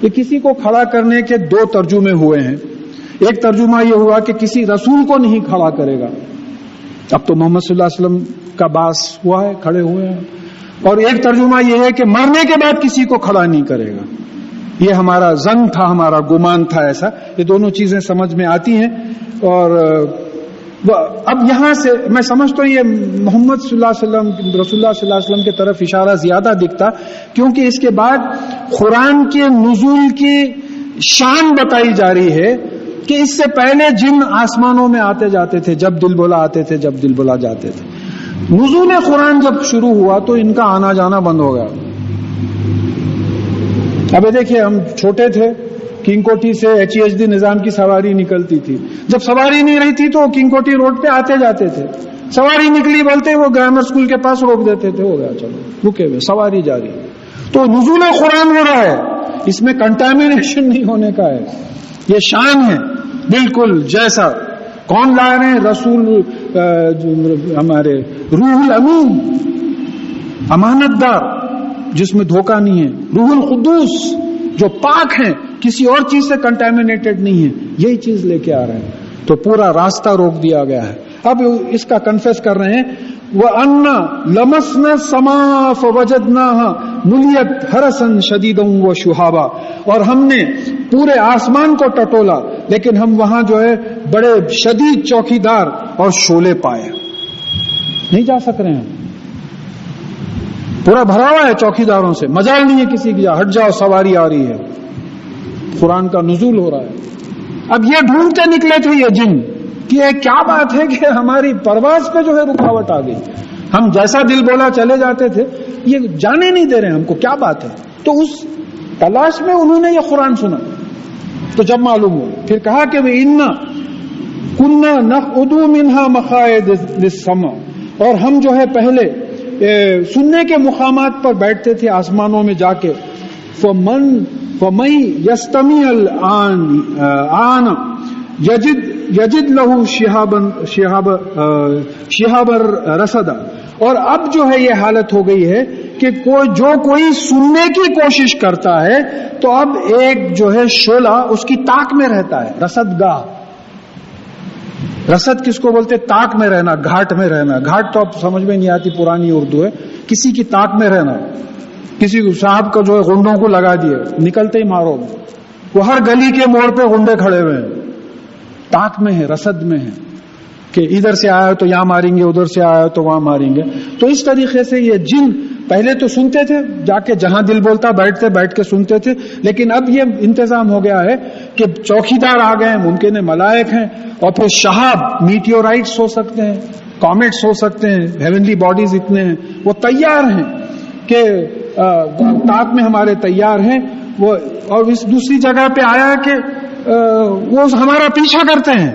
یہ کسی کو کھڑا کرنے کے دو ترجمے ہوئے ہیں. ایک ترجمہ یہ ہوا کہ کسی رسول کو نہیں کھڑا کرے گا. اب تو محمد صلی اللہ علیہ وسلم کا باعث ہوا ہے, کھڑے ہوئے ہیں. اور ایک ترجمہ یہ ہے کہ مرنے کے بعد کسی کو کھڑا نہیں کرے گا. یہ ہمارا ظن تھا, ہمارا گمان تھا ایسا. یہ دونوں چیزیں سمجھ میں آتی ہیں. اور اب یہاں سے میں سمجھتا ہوں یہ محمد صلی اللہ علیہ وسلم, رسول اللہ صلی اللہ علیہ وسلم کی طرف اشارہ زیادہ دکھتا, کیونکہ اس کے بعد قرآن کے نزول کی شان بتائی جا رہی ہے کہ اس سے پہلے جن آسمانوں میں آتے جاتے تھے, جب دل بولا آتے تھے, جب دل بولا جاتے تھے. نزول قرآن جب شروع ہوا تو ان کا آنا جانا بند ہو گیا. ابھی دیکھیے, ہم چھوٹے تھے, کنگ کوٹی سے HEHD نظام کی سواری نکلتی تھی. جب سواری نہیں رہی تھی تو کنگ کوٹی روڈ پہ آتے جاتے تھے. سواری نکلی بولتے وہ گرامر اسکول کے پاس روک دیتے تھے, ہو گیا چلو رکے ہوئے, سواری جاری. تو نزول قرآن ہو رہا ہے, اس میں کنٹامینیشن نہیں ہونے کا ہے. یہ شان ہے بالکل جیسا. کون لا رہے ہیں؟ رسول, ہمارے روح الامین, امانت دار جس میں دھوکہ نہیں ہے. روح القدوس جو پاک ہیں, کسی اور چیز سے کنٹامینیٹڈ نہیں ہے, یہی چیز لے کے آ رہے ہیں. تو پورا راستہ روک دیا گیا ہے. اب اس کا کنفیس کر رہے ہیں, وَأَنَّا لَمَسْنَا السَّمَاءَ فَوَجَدْنَاهَا مُلِيَتْ حَرَسًا شَدِيدًا وَشُهَابًا, اور ہم نے پورے آسمان کو ٹٹولا لیکن ہم وہاں جو ہے بڑے شدید چوکیدار اور شعلے پائے. نہیں جا سک رہے ہیں, پورا بھرا ہوا ہے چوکیداروں سے, مجال نہیں ہے کسی کی, ہٹ جاؤ سواری آ رہی ہے. قرآن کا نزول ہو رہا ہے. اب یہ ڈھونڈتے نکلے تھے یہ جن کہ یہ کیا بات ہے کہ ہماری پرواز پہ جو ہے رکاوٹ آ گئی, ہم جیسا دل بولا چلے جاتے تھے, یہ جانے نہیں دے رہے ہم کو, کیا بات ہے. تو اس تلاش میں انہوں نے یہ قرآن سنا. تو جب معلوم ہو, پھر کہا کہ إِنَّا كُنَّا نَقْعُدُ مِنْهَا مَقَاعِدَ لِلسَّمْعِ, اور ہم جو ہے پہلے سننے کے مقامات پر بیٹھتے تھے آسمانوں میں جا کے. فَمَن يَسْتَمِعِ الْآنَ یجد لہو شہاب رصدا, اور اب جو ہے یہ حالت ہو گئی ہے کہ کوئی سننے کی کوشش کرتا ہے تو اب ایک جو ہے شعلہ اس کی تاک میں رہتا ہے. رصد گاہ, رصد کس کو بولتے؟ تاک میں رہنا, گھاٹ میں رہنا. گھاٹ تو اب سمجھ میں نہیں آتی, پرانی اردو ہے. کسی کی تاک میں رہنا, کسی صاحب کو جو ہے گنڈوں کو لگا دیے, نکلتے ہی مارو. وہ ہر گلی کے موڑ پہ گنڈے کھڑے ہوئے ہیں, تاک میں ہے, رصد میں ہے کہ ادھر سے آیا تو یہاں ماریں گے, ادھر سے آیا تو وہاں ماریں گے. تو اس طریقے سے یہ جن پہلے تو سنتے تھے جا کے, جہاں دل بولتا بیٹھ کے سنتے تھے, لیکن اب یہ انتظام ہو گیا ہے کہ چوکیدار آ گئے ہیں, ممکن ہے ملائک ہیں, اور پھر شہاب میٹیورائٹس ہو سکتے ہیں, کامٹس ہو سکتے ہیں, ہیونلی باڈیز اتنے ہیں, وہ تیار ہیں کہ تاک میں ہمارے تیار ہیں وہ. اور اس دوسری جگہ پہ آیا کہ وہ ہمارا پیچھا کرتے ہیں,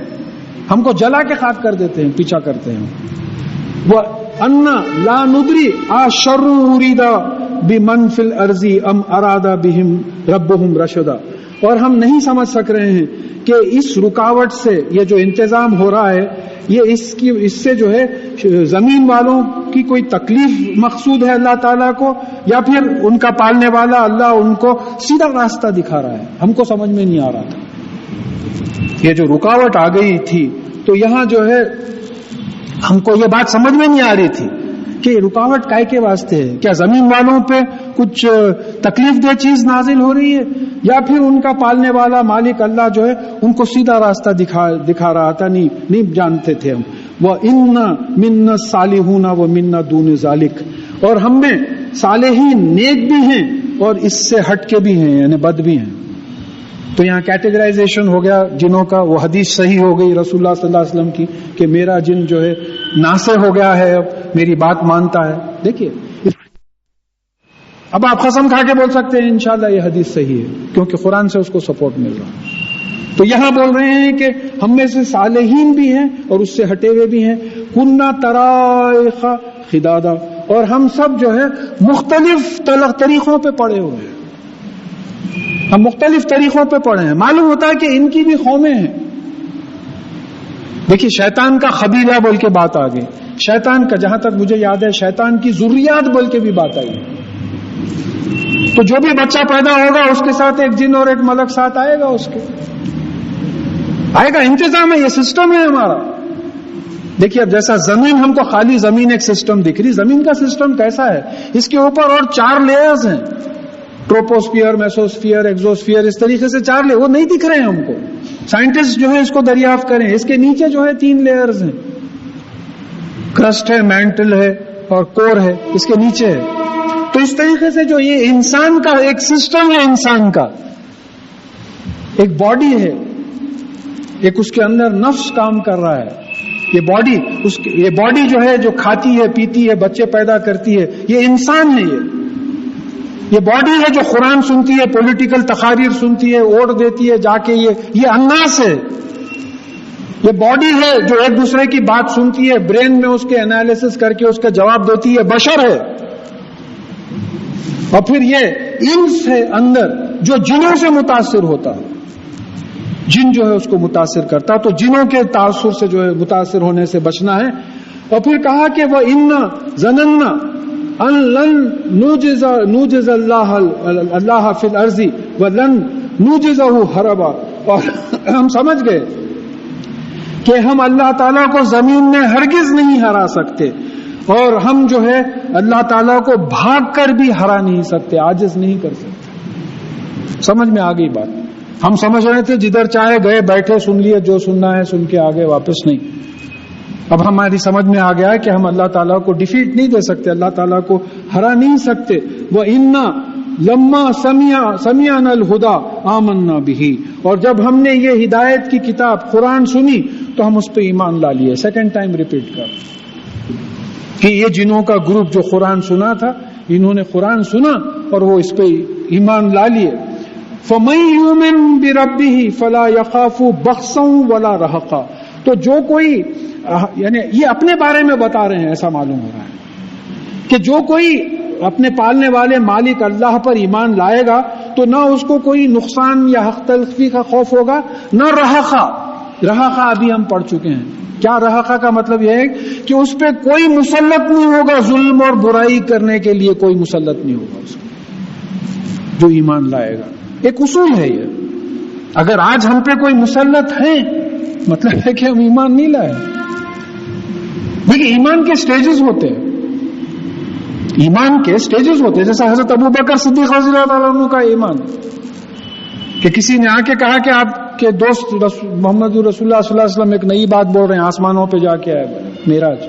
ہم کو جلا کے خاک کر دیتے ہیں, پیچھا کرتے ہیں. وہ انا لا ندری اشر اريد بمن فی الارض ام اراد بهم ربهم رشدا, اور ہم نہیں سمجھ سک رہے ہیں کہ اس رکاوٹ سے یہ جو انتظام ہو رہا ہے یہ اس سے جو ہے زمین والوں کی کوئی تکلیف مقصود ہے اللہ تعالیٰ کو, یا پھر ان کا پالنے والا اللہ ان کو سیدھا راستہ دکھا رہا ہے. ہم کو سمجھ میں نہیں آ رہا تھا. یہ جو رکاوٹ آ گئی تھی تو یہاں جو ہے ہم کو یہ بات سمجھ میں نہیں آ رہی تھی کہ رکاوٹ کائے کے واسطے ہے. کیا زمین والوں پہ کچھ تکلیف دہ چیز نازل ہو رہی ہے, یا پھر ان کا پالنے والا مالک اللہ جو ہے ان کو سیدھا راستہ دکھا رہا تھا؟ نہیں جانتے تھے ہم. وَإِنَّ مِنَّا الصَّالِحُونَ وَمِنَّا دُونَ ذَلِكَ, اور ہم میں صالحین نیک بھی ہیں اور اس سے ہٹ کے بھی ہیں، یعنی بد بھی ہیں. تو یہاں کیٹیگرائزیشن ہو گیا جنوں کا. وہ حدیث صحیح ہو گئی رسول اللہ صلی اللہ علیہ وسلم کی کہ میرا جن جو ہے ناصح ہو گیا ہے، اب میری بات مانتا ہے. دیکھیے اب آپ قسم کھا کے بول سکتے ہیں انشاءاللہ یہ حدیث صحیح ہے کیونکہ قرآن سے اس کو سپورٹ مل رہا ہے. تو یہاں بول رہے ہیں کہ ہم میں سے صالحین بھی ہیں اور اس سے ہٹے ہوئے بھی ہیں. کننا طرائق خدادا، اور ہم سب جو ہے مختلف طریقوں پہ پڑے ہوئے ہیں. ہم مختلف طریقوں پہ پڑے ہیں. معلوم ہوتا ہے کہ ان کی بھی قومیں ہیں. دیکھیے شیطان کا قبیلہ بول کے بات آ گئی. شیطان کا جہاں تک مجھے یاد ہے شیطان کی ذریات بول کے بھی بات آئی. تو جو بھی بچہ پیدا ہوگا اس کے ساتھ ایک جن اور ایک ملک ساتھ آئے گا، اس کے آئے گا. انتظام ہے، یہ سسٹم ہے ہمارا. دیکھیے اب جیسا زمین ہم کو خالی زمین ایک سسٹم دکھ رہی، زمین کا سسٹم کیسا ہے؟ اس کے اوپر اور 4 لیئرز ہیں، ٹروپوسفیئر، میسوسفیئر، ایگزوسفیئر، اس طریقے سے 4 لیئر وہ نہیں دکھ رہے ہیں ہم کو. سائنٹسٹ جو ہے اس کو دریافت کریں. اس کے نیچے جو ہے 3 لیئرز ہیں، کرسٹ ہے، مینٹل ہے اور کور ہے، اس کے نیچے ہے. تو اس طریقے سے جو یہ انسان کا ایک سسٹم ہے، انسان کا ایک باڈی ہے، ایک اس کے اندر نفس کام کر رہا ہے. یہ باڈی جو ہے جو کھاتی ہے، پیتی ہے، بچے پیدا کرتی ہے، یہ انسان ہے. یہ باڈی ہے جو قرآن سنتی ہے، پولیٹیکل تقاریر سنتی ہے، ووٹ دیتی ہے جا کے. یہ الناس ہے. یہ باڈی ہے جو ایک دوسرے کی بات سنتی ہے، برین میں اس کے انالیسس کر کے اس کا جواب دیتی ہے. بشر ہے. اور پھر یہ انس ہے اندر جو جنوں سے متاثر ہوتا ہے. جن جو ہے اس کو متاثر کرتا، تو جنوں کے تاثر سے جو ہے متاثر ہونے سے بچنا ہے. اور پھر کہا کہ وہ انا ظننا ان لن نوجز اللہ فی الارض ولن نوجزہ ہربا. اور ہم سمجھ گئے کہ ہم اللہ تعالیٰ کو زمین میں ہرگز نہیں ہرا سکتے، اور ہم جو ہے اللہ تعالیٰ کو بھاگ کر بھی ہرا نہیں سکتے، عاجز نہیں کر سکتے. سمجھ میں آ گئی بات؟ ہم سمجھ رہے تھے جدھر چاہے گئے، بیٹھے، سن لیے جو سننا ہے، سن کے آگے واپس نہیں. اب ہماری سمجھ میں آ گیا ہے کہ ہم اللہ تعالیٰ کو ڈیفیٹ نہیں دے سکتے، اللہ تعالیٰ کو ہرا نہیں سکتے. وَإِنَّا لَمَّا سَمِعْنَا الْهُدَىٰ آمَنَّا بِهِ، اور جب ہم نے یہ ہدایت کی کتاب قرآن سنی تو ہم اس پہ ایمان لا لیے. سیکنڈ ٹائم ریپیٹ کر کہ یہ جنوں کا گروپ جو قرآن سنا تھا، انہوں نے قرآن سنا اور وہ اس پہ ایمان لا لیے. فَمَن يُؤْمِن بِرَبِّهِ فَلَا يَخَافُ بَخْسًا وَلَا رَهَقًا. تو جو کوئی، یعنی یہ اپنے بارے میں بتا رہے ہیں، ایسا معلوم ہو رہا ہے کہ جو کوئی اپنے پالنے والے مالک اللہ پر ایمان لائے گا تو نہ اس کو کوئی نقصان یا حق تلفی کا خوف ہوگا، نہ رہقا. رہقا ابھی ہم پڑھ چکے ہیں. کیا رہقا کا مطلب یہ ہے کہ اس پہ کوئی مسلط نہیں ہوگا، ظلم اور برائی کرنے کے لیے کوئی مسلط نہیں ہوگا اس کو، جو ایمان لائے گا. ایک اصول ہے یہ. اگر آج ہم پہ کوئی مسلط ہے مطلب ہے کہ ہم ایمان نہیں لائے. دیکھیے ایمان کے سٹیجز ہوتے ہیں، ایمان کے سٹیجز ہوتے ہیں. جیسا حضرت ابو بکر صدیق رضی اللہ تعالیٰ عنہ کا ایمان کہ کسی نے آ کے کہا کہ آپ کے دوست محمد رسول اللہ صلی اللہ علیہ وسلم ایک نئی بات بول رہے ہیں، آسمانوں پہ جا کے آئے معراج.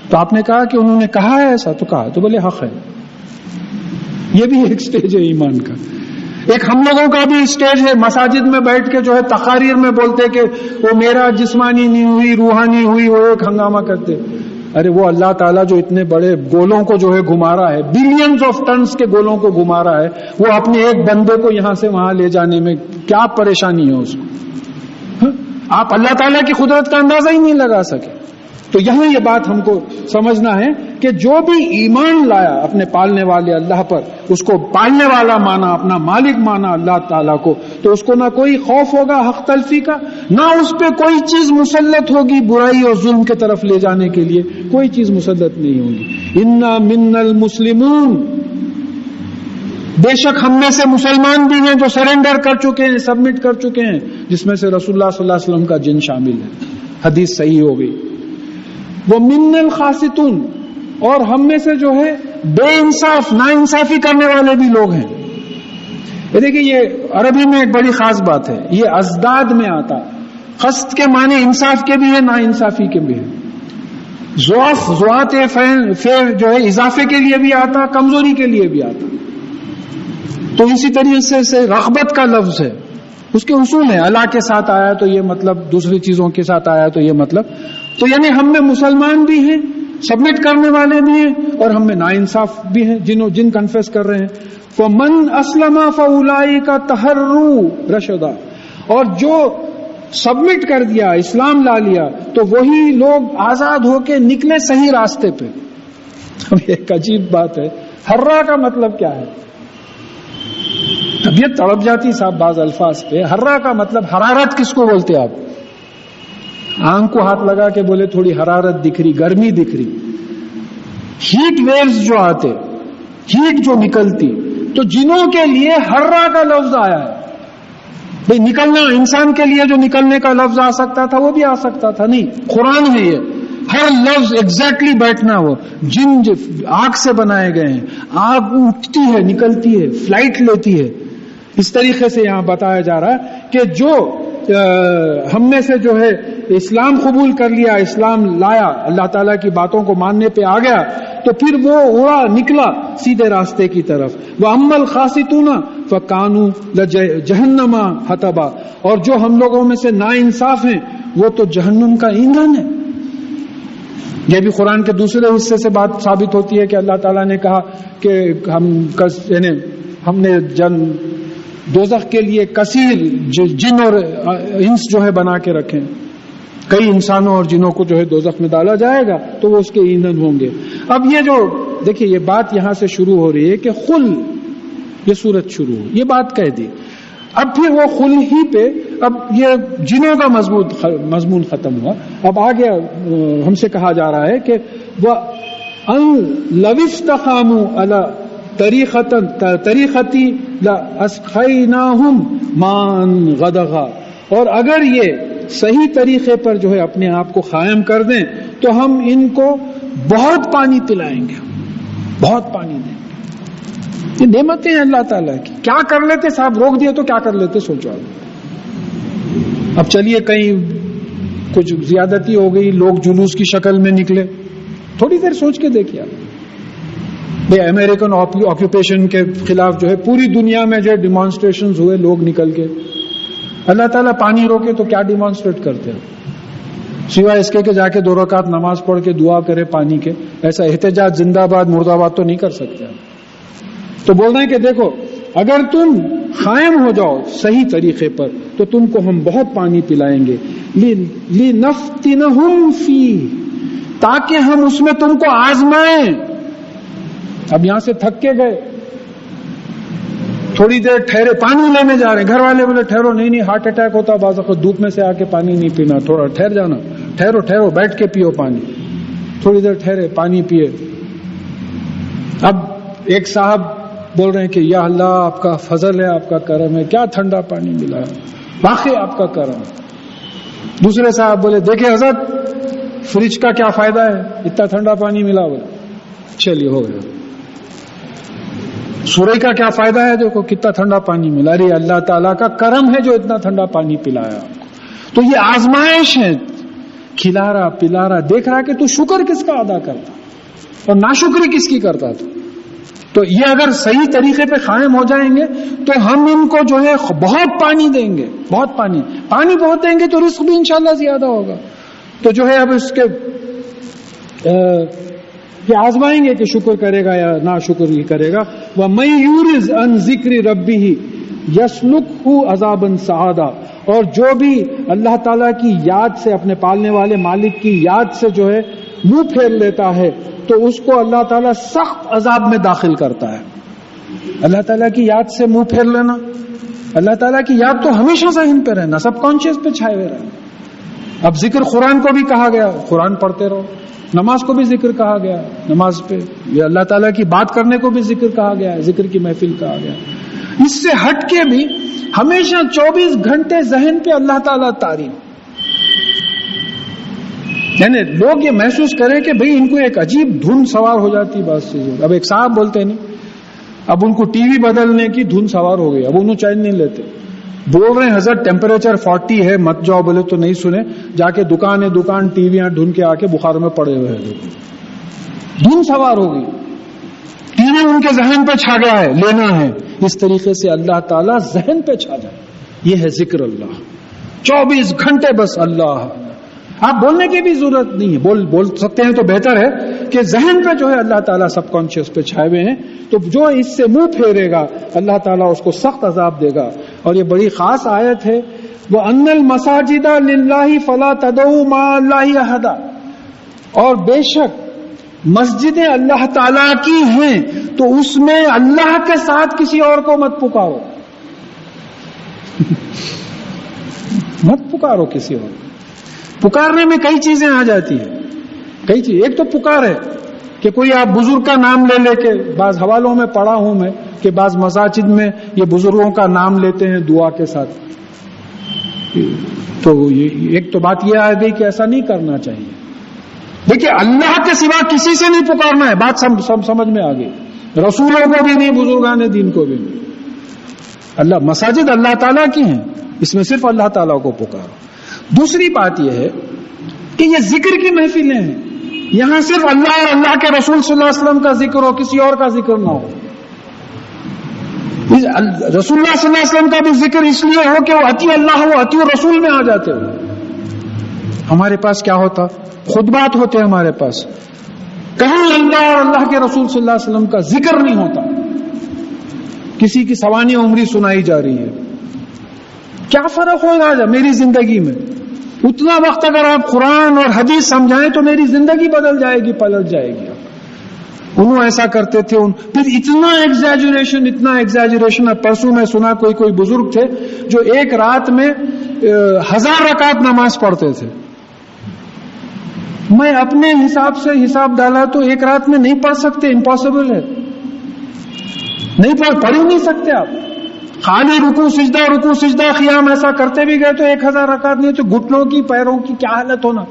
تو آپ نے کہا کہ انہوں نے کہا ہے ایسا، تو کہا تو بولے حق ہے. یہ بھی ایک سٹیج ہے ایمان کا. ایک ہم لوگوں کا بھی سٹیج ہے، مساجد میں بیٹھ کے جو ہے تقاریر میں بولتے کہ وہ میرا جسمانی نہیں ہوئی، روحانی ہوئی، وہ ایک ہنگامہ کرتے. ارے وہ اللہ تعالیٰ جو اتنے بڑے گولوں کو جو ہے گھما رہا ہے، بلینز آف ٹنز کے گولوں کو گھما رہا ہے، وہ اپنے ایک بندے کو یہاں سے وہاں لے جانے میں کیا پریشانی ہے اس کو؟ آپ اللہ تعالیٰ کی قدرت کا اندازہ ہی نہیں لگا سکے. تو یہاں یہ بات ہم کو سمجھنا ہے کہ جو بھی ایمان لایا اپنے پالنے والے اللہ پر، اس کو پالنے والا مانا، اپنا مالک مانا اللہ تعالیٰ کو، تو اس کو نہ کوئی خوف ہوگا حق تلفی کا، نہ اس پہ کوئی چیز مسلط ہوگی برائی اور ظلم کے طرف لے جانے کے لیے، کوئی چیز مسلط نہیں ہوگی. انا من المسلمون، بے شک ہم میں سے مسلمان بھی ہیں جو سرنڈر کر چکے ہیں، سبمٹ کر چکے ہیں، جس میں سے رسول اللہ صلی اللہ علیہ وسلم کا جن شامل ہے. حدیث صحیح ہو گئی. وہ من القاسطون، اور ہم میں سے جو ہے بے انصاف، نا انصافی کرنے والے بھی لوگ ہیں. یہ دیکھیے یہ عربی میں ایک بڑی خاص بات ہے، یہ ازداد میں آتا. قسط کے معنی انصاف کے بھی ہیں، نا انصافی کے بھی ہیں. ضعف جو ہے اضافے کے لیے بھی آتا، کمزوری کے لیے بھی آتا. تو اسی طریقے سے رغبت کا لفظ ہے، اس کے اصول ہیں، اللہ کے ساتھ آیا تو یہ مطلب، دوسری چیزوں کے ساتھ آیا تو یہ مطلب، تو یعنی ہم میں مسلمان بھی ہیں، سبمٹ کرنے والے بھی ہیں، اور ہم میں ناانصاف بھی ہیں جن کنفیس کر رہے ہیں. فَمَنْ أَسْلَمَ فَأُولَئِكَ تَحَرُّوا رَشَدًا، اور جو سبمٹ کر دیا، اسلام لا لیا، تو وہی لوگ آزاد ہو کے نکلے صحیح راستے پہ. اب ایک عجیب بات ہے، ہررا کا مطلب کیا ہے؟ طبیعت تڑپ جاتی صاحب بعض الفاظ پہ. ہررا کا مطلب حرارت کس کو بولتے آپ؟ آنکھ کو ہاتھ لگا کے بولے تھوڑی حرارت دکھ رہی، گرمی دکھ رہی. ہیٹ ویوز جو آتے، ہیٹ جو نکلتی، تو جنوں کے لیے ہررا کا لفظ آیا ہے. بھئی نکلنا، انسان کے لیے جو نکلنے کا لفظ آ سکتا تھا وہ بھی آ سکتا تھا. نہیں، قرآن ہے یہ، ہر لفظ ایگزیکٹلی بیٹھنا. وہ جن آگ سے بنائے گئے ہیں، آگ اٹھتی ہے، نکلتی ہے، فلائٹ لیتی ہے. اس طریقے سے یہاں بتایا جا رہا ہے کہ جو ہم میں سے جو ہے اسلام قبول کر لیا، اسلام لایا، اللہ تعالیٰ کی باتوں کو ماننے پہ آ گیا، تو پھر وہ اڑا نکلا سیدھے راستے کی طرف. وَأَمَّا الْخَاسِتُونَ فَكَانُوا لَجَهَنَّمَ حَطَبًا، اور جو ہم لوگوں میں سے ناانصاف ہیں وہ تو جہنم کا ایندھن ہے. یہ بھی قرآن کے دوسرے حصے سے بات ثابت ہوتی ہے کہ اللہ تعالیٰ نے کہا کہ ہم نے دوزخ کے لیے کثیر جن اور انس جو ہے بنا کے رکھیں، کئی انسانوں اور جنوں کو جو ہے دوزخ میں ڈالا جائے گا تو وہ اس کے ایندھن ہوں گے. اب یہ جو دیکھیے یہ بات یہاں سے شروع ہو رہی ہے کہ خل، یہ سورت شروع ہو، یہ بات کہہ دی. اب پھر وہ خل ہی پہ اب یہ جنوں کا مضمون ختم ہوا. اب آگے ہم سے کہا جا رہا ہے کہ وہ لَوِ اسْتَقَامُوا عَلَىٰ طریقتی لَأَسْقَيْنَاهُمْ مَاءً غَدَقًا، اور اگر یہ صحیح طریقے پر جو ہے اپنے آپ کو قائم کر دیں تو ہم ان کو بہت پانی پلائیں گے، بہت پانی دیں گے. یہ نعمتیں ہیں اللہ تعالیٰ کی. کیا کر لیتے صاحب؟ روک دیا تو کیا کر لیتے؟ سوچو آپ. اب چلیے کہیں کچھ زیادتی ہو گئی، لوگ جلوس کی شکل میں نکلے، تھوڑی دیر سوچ کے دیکھیے آپ. امریکن آکوپیشن کے خلاف جو ہے پوری دنیا میں جو ڈیمانسٹریشنز ہوئے، لوگ نکل کے. اللہ تعالیٰ پانی روکے تو کیا ڈیمانسٹریٹ کرتے ہیں؟ سوائے اس کے کہ جا کے 2 رکعت نماز پڑھ کے دعا کرے پانی کے. ایسا احتجاج زندہ باد مرد آباد تو نہیں کر سکتے. تو بول رہے ہیں کہ دیکھو اگر تم قائم ہو جاؤ صحیح طریقے پر تو تم کو ہم بہت پانی پلائیں گے. لِنَفْتِنَهُمْ فِيهِ، تاکہ ہم اس میں تم کو آزمائیں. اب یہاں سے تھک کے گئے، تھوڑی دیر ٹھہرے، پانی لینے جا رہے ہیں، گھر والے بولے ٹھہرو، نہیں ہارٹ اٹیک ہوتا بعض وقت، دھوپ میں سے آ کے پانی نہیں پینا، تھوڑا ٹھہر جانا، ٹھہرو بیٹھ کے پیو پانی. تھوڑی دیر ٹھہرے، پانی پیے. اب ایک صاحب بول رہے ہیں کہ یا اللہ آپ کا فضل ہے، آپ کا کرم ہے، کیا ٹھنڈا پانی ملا ہے، واقعی آپ کا کرم. دوسرے صاحب بولے دیکھیں حضرت فریج کا کیا فائدہ ہے، اتنا ٹھنڈا پانی ملا. بولے چلیے ہو گیا. سورج کا کیا فائدہ ہے، دیکھو کتنا ٹھنڈا پانی ملا. ارے اللہ تعالیٰ کا کرم ہے جو اتنا ٹھنڈا پانی پلایا آپ کو. تو یہ آزمائش ہے، کھلا رہا پلا رہا، دیکھ رہا کہ تو شکر کس کا ادا کرتا اور ناشکری کس کی کرتا تھا. تو یہ اگر صحیح طریقے پہ قائم ہو جائیں گے تو ہم ان کو جو ہے بہت پانی دیں گے، بہت پانی بہت دیں گے تو رزق بھی انشاءاللہ زیادہ ہوگا. تو جو ہے اب اس کے یہ آزمائیں گے کہ شکر کرے گا یا نا شکر ہی کرے گا. وَمَن يُعْرِضْ عَن ذِكْرِ رَبِّهِ يَسْلُكْهُ عَذَابًا صَعَدًا، اور جو بھی اللہ تعالیٰ کی یاد سے، اپنے پالنے والے مالک کی یاد سے جو ہے منہ پھیر لیتا ہے تو اس کو اللہ تعالیٰ سخت عذاب میں داخل کرتا ہے. اللہ تعالیٰ کی یاد سے منہ پھیر لینا، اللہ تعالیٰ کی یاد تو ہمیشہ ذہن پہ رہنا، سب کانشیس پہ چھائے ہوئے رہنا. اب ذکر قرآن کو بھی کہا گیا، قرآن پڑھتے رہو. نماز کو بھی ذکر کہا گیا، نماز پہ یہ اللہ تعالیٰ کی بات کرنے کو بھی ذکر کہا گیا ہے، ذکر کی محفل کہا گیا. اس سے ہٹ کے بھی ہمیشہ 24 گھنٹے ذہن پہ اللہ تعالیٰ تعریف، یعنی لوگ یہ محسوس کریں کہ بھئی ان کو ایک عجیب دھن سوار ہو جاتی بات چیزیں. اب ایک صاحب بولتے ہیں نہیں، اب ان کو ٹی وی بدلنے کی دھن سوار ہو گئی، اب انہوں چین نہیں لیتے. بول رہے ہیں حضرت ٹیمپریچر 40 ہے، مت جاؤ. بولے تو نہیں سنے، جا کے دکان ٹی ویاں ڈھونڈ کے آ کے بخار میں پڑے ہوئے ہیں. دھن سوار ہو گئی، ٹی وی ان کے ذہن پہ چھا گیا ہے، لینا ہے. اس طریقے سے اللہ تعالیٰ ذہن پہ چھا جائے. یہ ہے ذکر اللہ. 24 گھنٹے بس اللہ. آپ بولنے کی بھی ضرورت نہیں ہے, بول سکتے ہیں تو بہتر ہے کہ ذہن پہ جو ہے اللہ تعالیٰ سب کانشیس پہ چھائے ہوئے ہیں. تو جو اس سے منہ پھیرے گا اللہ تعالیٰ اس کو سخت عذاب دے گا. اور یہ بڑی خاص آیت ہے, وَأَنَّ الْمَسَاجِدَ لِلَّهِ فَلَا تَدْعُوا مَعَ اللَّهِ أَحَدًا, اور بے شک مسجدیں اللہ تعالیٰ کی ہیں تو اس میں اللہ کے ساتھ کسی اور کو مت پکارو. مت پکارو کسی اور. پکارنے میں کئی چیزیں آ جاتی ہیں, کئی چیز. ایک تو پکار ہے کہ کوئی آپ بزرگ کا نام لے لے کے, بعض حوالوں میں پڑھا ہوں میں کہ بعض مساجد میں یہ بزرگوں کا نام لیتے ہیں دعا کے ساتھ. تو ایک تو بات یہ آ گئی کہ ایسا نہیں کرنا چاہیے. دیکھیے اللہ کے سوا کسی سے نہیں پکارنا ہے, بات سب سمجھ میں آ گئی. رسولوں کو بھی نہیں, بزرگان دین کو بھی نہیں. اللہ, مساجد اللہ تعالیٰ کی ہیں, اس میں صرف اللہ تعالیٰ کو پکارو. دوسری بات یہ ہے کہ یہ ذکر کی محفلیں ہیں, یہاں صرف اللہ اور اللہ کے رسول صلی اللہ علیہ وسلم کا ذکر ہو, کسی اور کا ذکر نہ ہو. رسول اللہ صلی اللہ علیہ وسلم کا بھی ذکر اس لیے ہو کہ وہ اطیع اللہ و اطیع رسول میں آ جاتے ہو. ہمارے پاس کیا ہوتا, خطبات ہوتے ہمارے پاس, کہیں اللہ اور اللہ کے رسول صلی اللہ علیہ وسلم کا ذکر نہیں ہوتا. کسی کی سوانح عمری سنائی جا رہی ہے. کیا فرق ہوگا میری زندگی میں؟ اتنا وقت اگر آپ قرآن اور حدیث سمجھائیں تو میری زندگی بدل جائے گی, پلٹ جائے گی. انہوں ایسا کرتے تھے, پھر اتنا ایگزیجریشن. پرسوں میں سنا کوئی بزرگ تھے جو ایک رات میں 1000 رکعت نماز پڑھتے تھے. میں اپنے حساب سے حساب ڈالا تو ایک رات میں نہیں پڑھ سکتے, امپاسبل ہے. نہیں پڑھ ہی نہیں سکتے آپ. خالی رکوع سجدہ قیام ایسا کرتے بھی گئے تو 1000 رکعت نہیں تو گھٹنوں کی پیروں کی کیا حالت ہونا.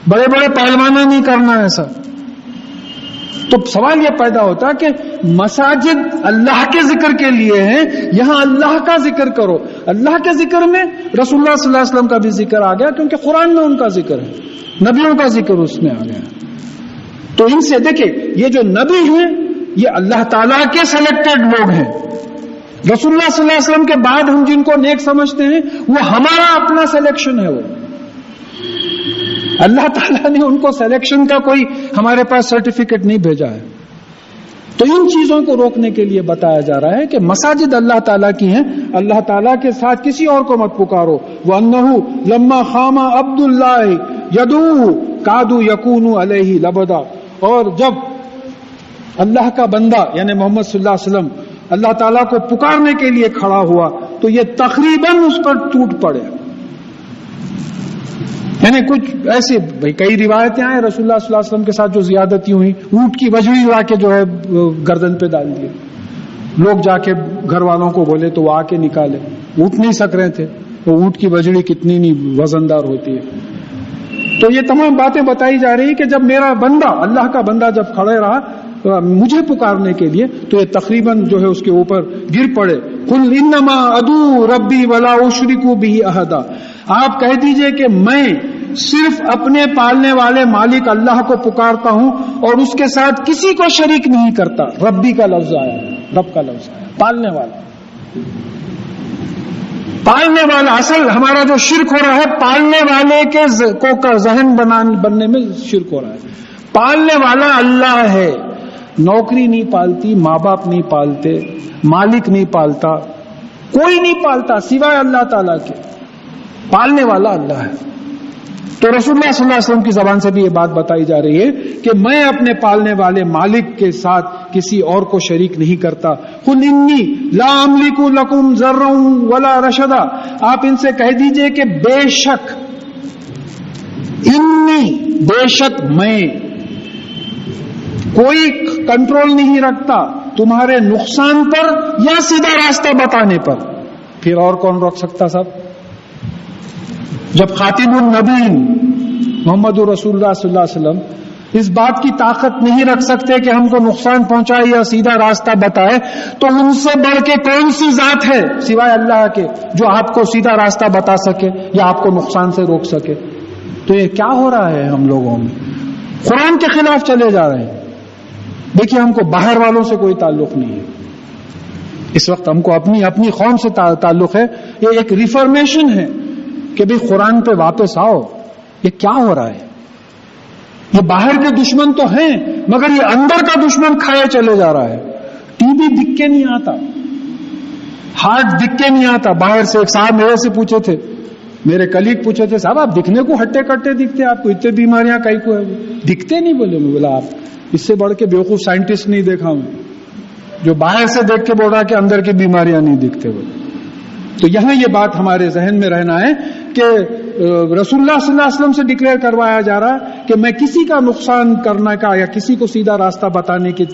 بڑے بڑے پہلوانا نہیں کرنا ایسا. تو سوال یہ پیدا ہوتا کہ مساجد اللہ کے ذکر کے لیے ہیں, یہاں اللہ کا ذکر کرو. اللہ کے ذکر میں رسول اللہ صلی اللہ علیہ وسلم کا بھی ذکر آ گیا کیونکہ قرآن میں ان کا ذکر ہے, نبیوں کا ذکر اس میں آ گیا. تو ان سے دیکھیں, یہ جو نبی ہیں یہ اللہ تعالیٰ کے سلیکٹڈ لوگ ہیں. رسول اللہ صلی اللہ علیہ وسلم کے بعد ہم جن کو نیک سمجھتے ہیں وہ ہمارا اپنا سلیکشن ہے. وہ اللہ تعالیٰ نے ان کو سلیکشن کا کوئی ہمارے پاس سرٹیفکیٹ نہیں بھیجا ہے. تو ان چیزوں کو روکنے کے لیے بتایا جا رہا ہے کہ مساجد اللہ تعالیٰ کی ہیں, اللہ تعالیٰ کے ساتھ کسی اور کو مت پکارو. وَأَنَّهُ لَمَّا خَامَ عَبْدُ اللَّهِ يَدُوهُ كَادُوا يَكُونُوا عَلَيْهِ لَبَدًا, اور جب اللہ کا بندہ یعنی محمد صلی اللہ علیہ وسلم اللہ تعالیٰ کو پکارنے کے لیے کھڑا ہوا تو یہ تقریباً اس پر ٹوٹ پڑے. یعنی کچھ ایسے کئی روایتیں آئیں رسول اللہ صلی اللہ علیہ وسلم کے ساتھ جو زیادتی ہوئی, اونٹ کی بجڑی لا کے جو ہے گردن پہ ڈال دیے. لوگ جا کے گھر والوں کو بولے تو وہ آ کے نکالے, اونٹ نہیں سک رہے تھے. تو اونٹ کی بجڑی کتنی نہیں وزندار ہوتی ہے. تو یہ تمام باتیں بتائی جا رہی کہ جب میرا بندہ اللہ کا بندہ جب کھڑے رہا مجھے پکارنے کے لیے تو یہ تقریباً جو ہے اس کے اوپر گر پڑے. قل انما ادعو ربی ولا اشرک به احدا, آپ کہہ دیجئے کہ میں صرف اپنے پالنے والے مالک اللہ کو پکارتا ہوں اور اس کے ساتھ کسی کو شریک نہیں کرتا. ربی کا لفظ آیا, رب کا لفظ آیا, پالنے والا. پالنے والا, اصل ہمارا جو شرک ہو رہا ہے پالنے والے کے کو ذہن بننے میں شرک ہو رہا ہے. پالنے والا اللہ ہے. نوکری نہیں پالتی, ماں باپ نہیں پالتے, مالک نہیں پالتا, کوئی نہیں پالتا سوائے اللہ تعالیٰ کے. پالنے والا اللہ ہے. تو رسول اللہ صلی اللہ علیہ وسلم کی زبان سے بھی یہ بات بتائی جا رہی ہے کہ میں اپنے پالنے والے مالک کے ساتھ کسی اور کو شریک نہیں کرتا. قل انی لا املک لکم ضرا ولا رشدا, آپ ان سے کہہ دیجئے کہ بے شک, انی بے شک میں کوئی کنٹرول نہیں رکھتا تمہارے نقصان پر یا سیدھا راستہ بتانے پر. پھر اور کون روک سکتا صاحب؟ جب خاتم النبیین محمد رسول اللہ صلی اللہ علیہ وسلم اس بات کی طاقت نہیں رکھ سکتے کہ ہم کو نقصان پہنچائے یا سیدھا راستہ بتائے, تو ان سے بڑھ کے کون سی ذات ہے سوائے اللہ کے جو آپ کو سیدھا راستہ بتا سکے یا آپ کو نقصان سے روک سکے؟ تو یہ کیا ہو رہا ہے ہم لوگوں میں؟ قرآن کے خلاف چلے جا رہے ہیں. دیکھیے ہم کو باہر والوں سے کوئی تعلق نہیں ہے, اس وقت ہم کو اپنی قوم سے تعلق ہے. یہ ایک ریفارمیشن ہے کہ بھئی قرآن پہ واپس آؤ. یہ کیا ہو رہا ہے؟ یہ باہر کے دشمن تو ہیں مگر یہ اندر کا دشمن کھایا چلے جا رہا ہے. ٹی بی دکھ کے نہیں آتا, ہارٹ دکھ کے نہیں آتا. باہر سے ایک صاحب میرے سے پوچھے تھے, میرے کلیگ پوچھے تھے, صاحب آپ دکھنے کو ہٹے کٹے دکھتے, آپ کو اتنے بیماریاں کئی کو ہے؟ دکھتے نہیں. بولے میں بولا آپ اس سے بڑھ کے بیوقوف سائنٹسٹ نہیں دیکھا میں جو باہر سے دیکھ کے بول رہا کہ اندر کی بیماریاں نہیں دکھتے. بولے تو یہاں یہ بات ہمارے ذہن میں رہنا ہے کہ رسول اللہ صلی اللہ علیہ وسلم سے ڈکلیئر کروایا جا رہا ہے کہ میں کسی کا نقصان کرنے کا یا کسی کو سیدھا راستہ بتانے کی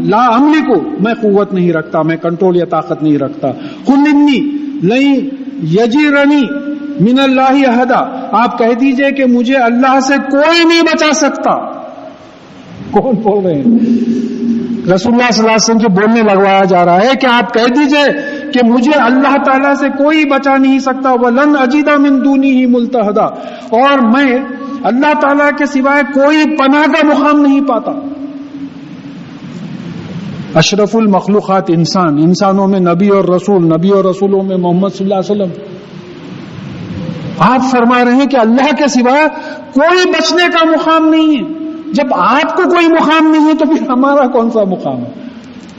لا عملی کو میں قوت نہیں رکھتا, میں کنٹرول یا طاقت نہیں رکھتا. قل انی لن یجرنی من اللہ احدا, آپ کہہ دیجئے کہ مجھے اللہ سے کوئی نہیں بچا سکتا. کون بول رہے ہیں؟ رسول اللہ صلی اللہ علیہ وسلم سے بولنے لگوایا جا رہا ہے کہ آپ کہہ دیجئے کہ مجھے اللہ تعالیٰ سے کوئی بچا نہیں سکتا. وَلَنْ أَجِدَ مِن دُونِهِ مُلْتَحَدًا, اور میں اللہ تعالیٰ کے سوائے کوئی پناہ کا مقام نہیں پاتا. اشرف المخلوقات انسان, انسانوں میں نبی اور رسول, نبی اور رسولوں میں محمد صلی اللہ علیہ وسلم. آپ فرما رہے ہیں کہ اللہ کے سوا کوئی بچنے کا مقام نہیں ہے. جب آپ کو کوئی مقام نہیں ہے تو پھر ہمارا کون سا مقام ہے؟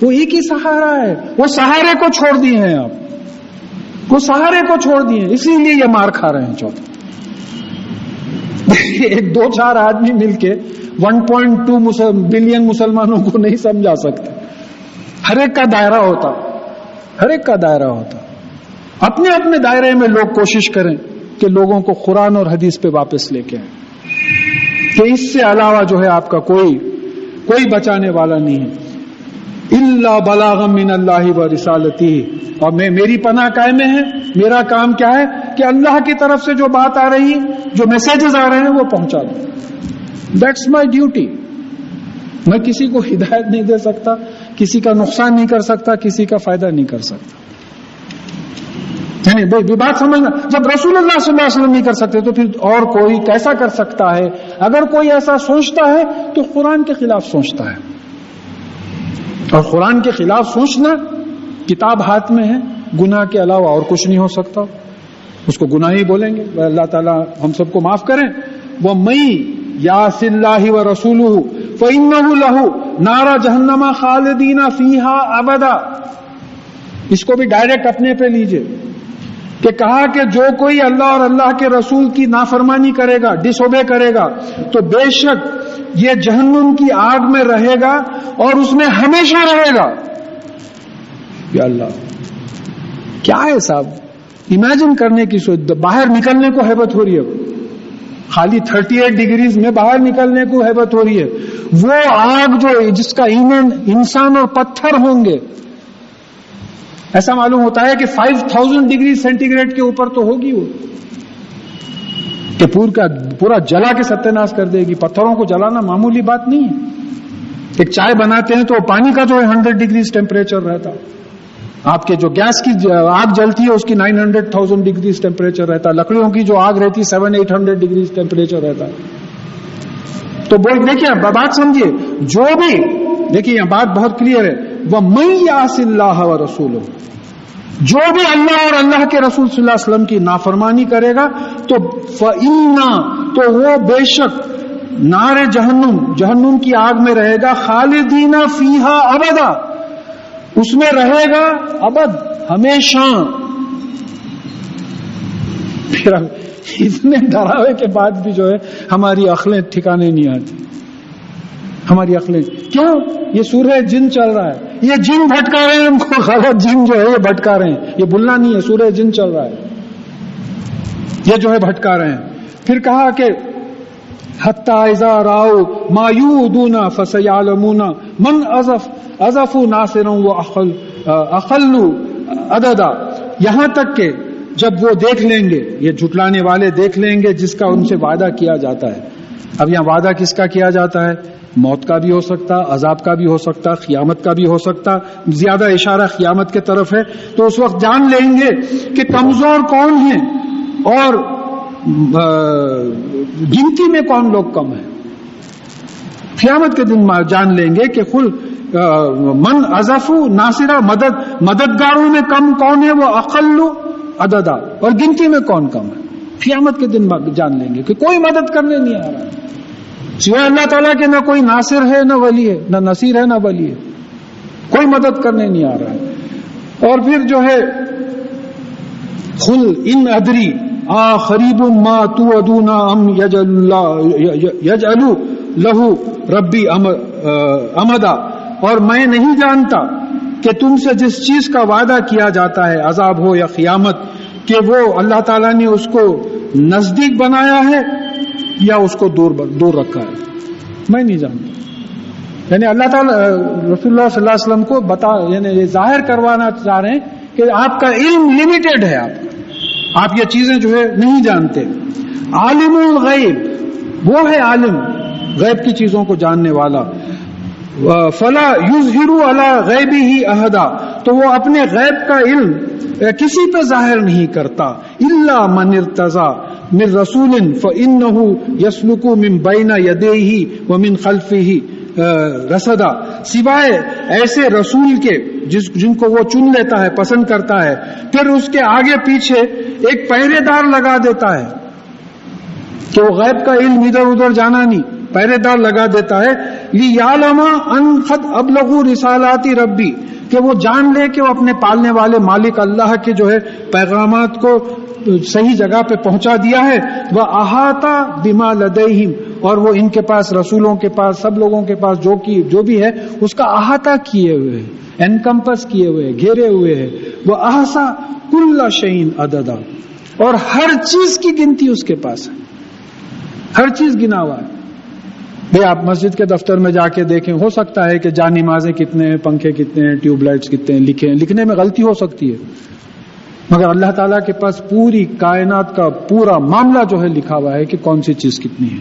وہ ایک ہی سہارا ہے. وہ سہارے کو چھوڑ دیے ہیں آپ, وہ سہارے کو چھوڑ دیے ہیں, اسی لیے یہ مار کھا رہے ہیں. چوتھا ایک 2-4 آدمی مل کے 1.2 بلین مسلمانوں کو نہیں سمجھا سکتے. ہر ایک کا دائرہ ہوتا, ہر ایک کا دائرہ ہوتا. اپنے اپنے دائرے میں لوگ کوشش کریں کہ لوگوں کو قرآن اور حدیث پہ واپس لے کے آئیں کہ اس سے علاوہ جو ہے آپ کا کوئی بچانے والا نہیں ہے. الا بلاغا من اللہ و رسالتہ, اور میری پناہ قائم ہے. میرا کام کیا ہے کہ اللہ کی طرف سے جو بات آ رہی ہے, جو میسجز آ رہے ہیں وہ پہنچا دوں. That's my duty. میں کسی کو ہدایت نہیں دے سکتا, کسی کا نقصان نہیں کر سکتا, کسی کا فائدہ نہیں کر سکتا. یعنی بات سمجھنا, جب رسول اللہ صلی اللہ علیہ وسلم نہیں کر سکتے تو پھر اور کوئی کیسا کر سکتا ہے؟ اگر کوئی ایسا سوچتا ہے تو قرآن کے خلاف سوچتا ہے, اور قرآن کے خلاف سوچنا, کتاب ہاتھ میں ہے, گناہ کے علاوہ اور کچھ نہیں ہو سکتا. اس کو گناہ ہی بولیں گے. اللہ تعالیٰ ہم سب کو معاف کریں. وَمَن يَعْصِ اللَّهَ وَرَسُولَهُ فَإِنَّهُ لَهُ نَارَ جَهَنَّمَ خَالِدِينَ فِيهَا أَبَدًا. اس کو بھی ڈائریکٹ اپنے پہ لیجئے کہ کہا کہ جو کوئی اللہ اور اللہ کے رسول کی نافرمانی کرے گا, ڈس اوبے کرے گا, تو بے شک یہ جہنم کی آگ میں رہے گا اور اس میں ہمیشہ رہے گا. یا اللہ, کیا ہے صاحب؟ امیجن کرنے کی سوچ. باہر نکلنے کو ہیبت ہو رہی ہے, خالی 38 ڈگریز میں باہر نکلنے کو ہیبت ہو رہی ہے. وہ آگ جو جس کا ایندھن انسان اور پتھر ہوں گے, ایسا معلوم ہوتا ہے کہ 5000 ڈگری سینٹی گریڈ کے اوپر تو ہوگی وہ, کہ پورا جلا کے ستیہ ناش کر دے گی. پتھروں کو جلانا معمولی بات نہیں ہے. ایک چائے بناتے ہیں تو پانی کا جو ہے 100 ڈگری ٹیمپریچر رہتا. آپ کے جو گیس کی آگ جلتی ہے اس کی 900,000 ڈگری ٹیمپریچر رہتا. لکڑیوں کی جو آگ رہتی 700-800 ڈگری ٹیمپریچر رہتا. تو دیکھیے بات سمجھیے, جو بھی دیکھیے یہاں بات بہت کلیئر ہے. وَمَن يَعْصِ اللَّهَ وَرَسُولَهُ, جو بھی اللہ اور اللہ کے رسول صلی اللہ علیہ وسلم کی نافرمانی کرے گا تو فَإِنَّا, تو وہ بے شک نار جہنم کی آگ میں رہے گا. خالدین فیہا ابدا, اس میں رہے گا ابد, ہمیشہ. پھر اتنے ڈراوے کے بعد بھی جو ہے ہماری عقلیں ٹھکانے نہیں آتی. ہماری عقلیں کیوں؟ یہ سورہ جن چل رہا ہے, یہ جن بھٹکا رہے ہیں ہم کو. غلط جن جو ہے یہ بھٹکا رہے ہیں, یہ بھولنا نہیں ہے. سورہ جن چل رہا ہے, یہ جو ہے بھٹکا رہے ہیں. پھر کہا کہ حتی اذا راؤ ما یعودون فسیعلمون من اضف ناصرا واقل عددا, یہاں تک کہ جب وہ دیکھ لیں گے, یہ جھٹلانے والے دیکھ لیں گے جس کا ان سے وعدہ کیا جاتا ہے. اب یہاں وعدہ کس کا کیا جاتا ہے؟ موت کا بھی ہو سکتا, عذاب کا بھی ہو سکتا, قیامت کا بھی ہو سکتا. زیادہ اشارہ قیامت کے طرف ہے. تو اس وقت جان لیں گے کہ کمزور کون ہیں اور گنتی میں کون لوگ کم ہیں. قیامت کے دن جان لیں گے کہ من اضف ناصرہ، مددگاروں میں کم کون ہے، وہ اقل عددا، اور گنتی میں کون کم ہے. قیامت کے دن جان لیں گے کہ کوئی مدد کرنے نہیں آ رہا سوائے اللہ تعالیٰ کے. نہ کوئی ناصر ہے، نہ ولی ہے، نہ نصیر ہے، نہ ولی ہے. کوئی مدد کرنے نہیں آ رہا ہے. اور پھر جو ہے قل ان ادری قریب ما توعدون ام یجعل لہ ربی امدا، اور میں نہیں جانتا کہ تم سے جس چیز کا وعدہ کیا جاتا ہے، عذاب ہو یا قیامت، کہ وہ اللہ تعالیٰ نے اس کو نزدیک بنایا ہے یا اس کو دور رکھا ہے. میں نہیں جانتا. یعنی اللہ تعالیٰ رسول اللہ صلی اللہ علیہ وسلم کو یعنی یہ ظاہر کروانا چاہ رہے ہیں کہ آپ کا علم لمیٹڈ ہے، آپ یہ چیزیں جو ہے نہیں جانتے. عالم الغیب، وہ ہے عالم غیب کی چیزوں کو جاننے والا. فلا یظہر علی غیبہ احدا، تو وہ اپنے غیب کا علم کسی پہ ظاہر نہیں کرتا. الا من ارتضی من رسول فانہ یسلک من بین یدیہ ومن خلفہ رصدا، سوائے ایسے رسول کے جن کو وہ چن لیتا ہے، پسند کرتا ہے، پھر اس کے آگے پیچھے ایک پہرے دار لگا دیتا ہے کہ وہ غیب کا علم ادھر ادھر جانا نہیں، پہرے دار لگا دیتا ہے. لیعلم ان قد ابلغوا رسالات ربی، کہ وہ جان لے کہ وہ اپنے پالنے والے مالک اللہ کے جو ہے پیغامات کو صحیح جگہ پہ پہنچا دیا ہے. وَأَحَاطَ بِمَا لَدَيْهِمْ، اور وہ ان کے پاس، رسولوں کے پاس، سب لوگوں کے پاس جو بھی ہے اس کا احاطہ کیے ہوئے ہیں، انکمپس کیے ہوئے، گھیرے ہوئے ہیں. وَأَحْصَىٰ كُلَّ شَيْءٍ عَدَدًا، اور ہر چیز کی گنتی اس کے پاس ہے، ہر چیز گنا ہوا ہے. بھئی آپ مسجد کے دفتر میں جا کے دیکھیں، ہو سکتا ہے کہ جا نمازیں کتنے ہیں، پنکھے کتنے ہیں، ٹیوب لائٹس کتنے ہیں، لکھنے میں غلطی ہو سکتی ہے، مگر اللہ تعالیٰ کے پاس پوری کائنات کا پورا معاملہ جو ہے لکھا ہوا ہے کہ کون سی چیز کتنی ہے.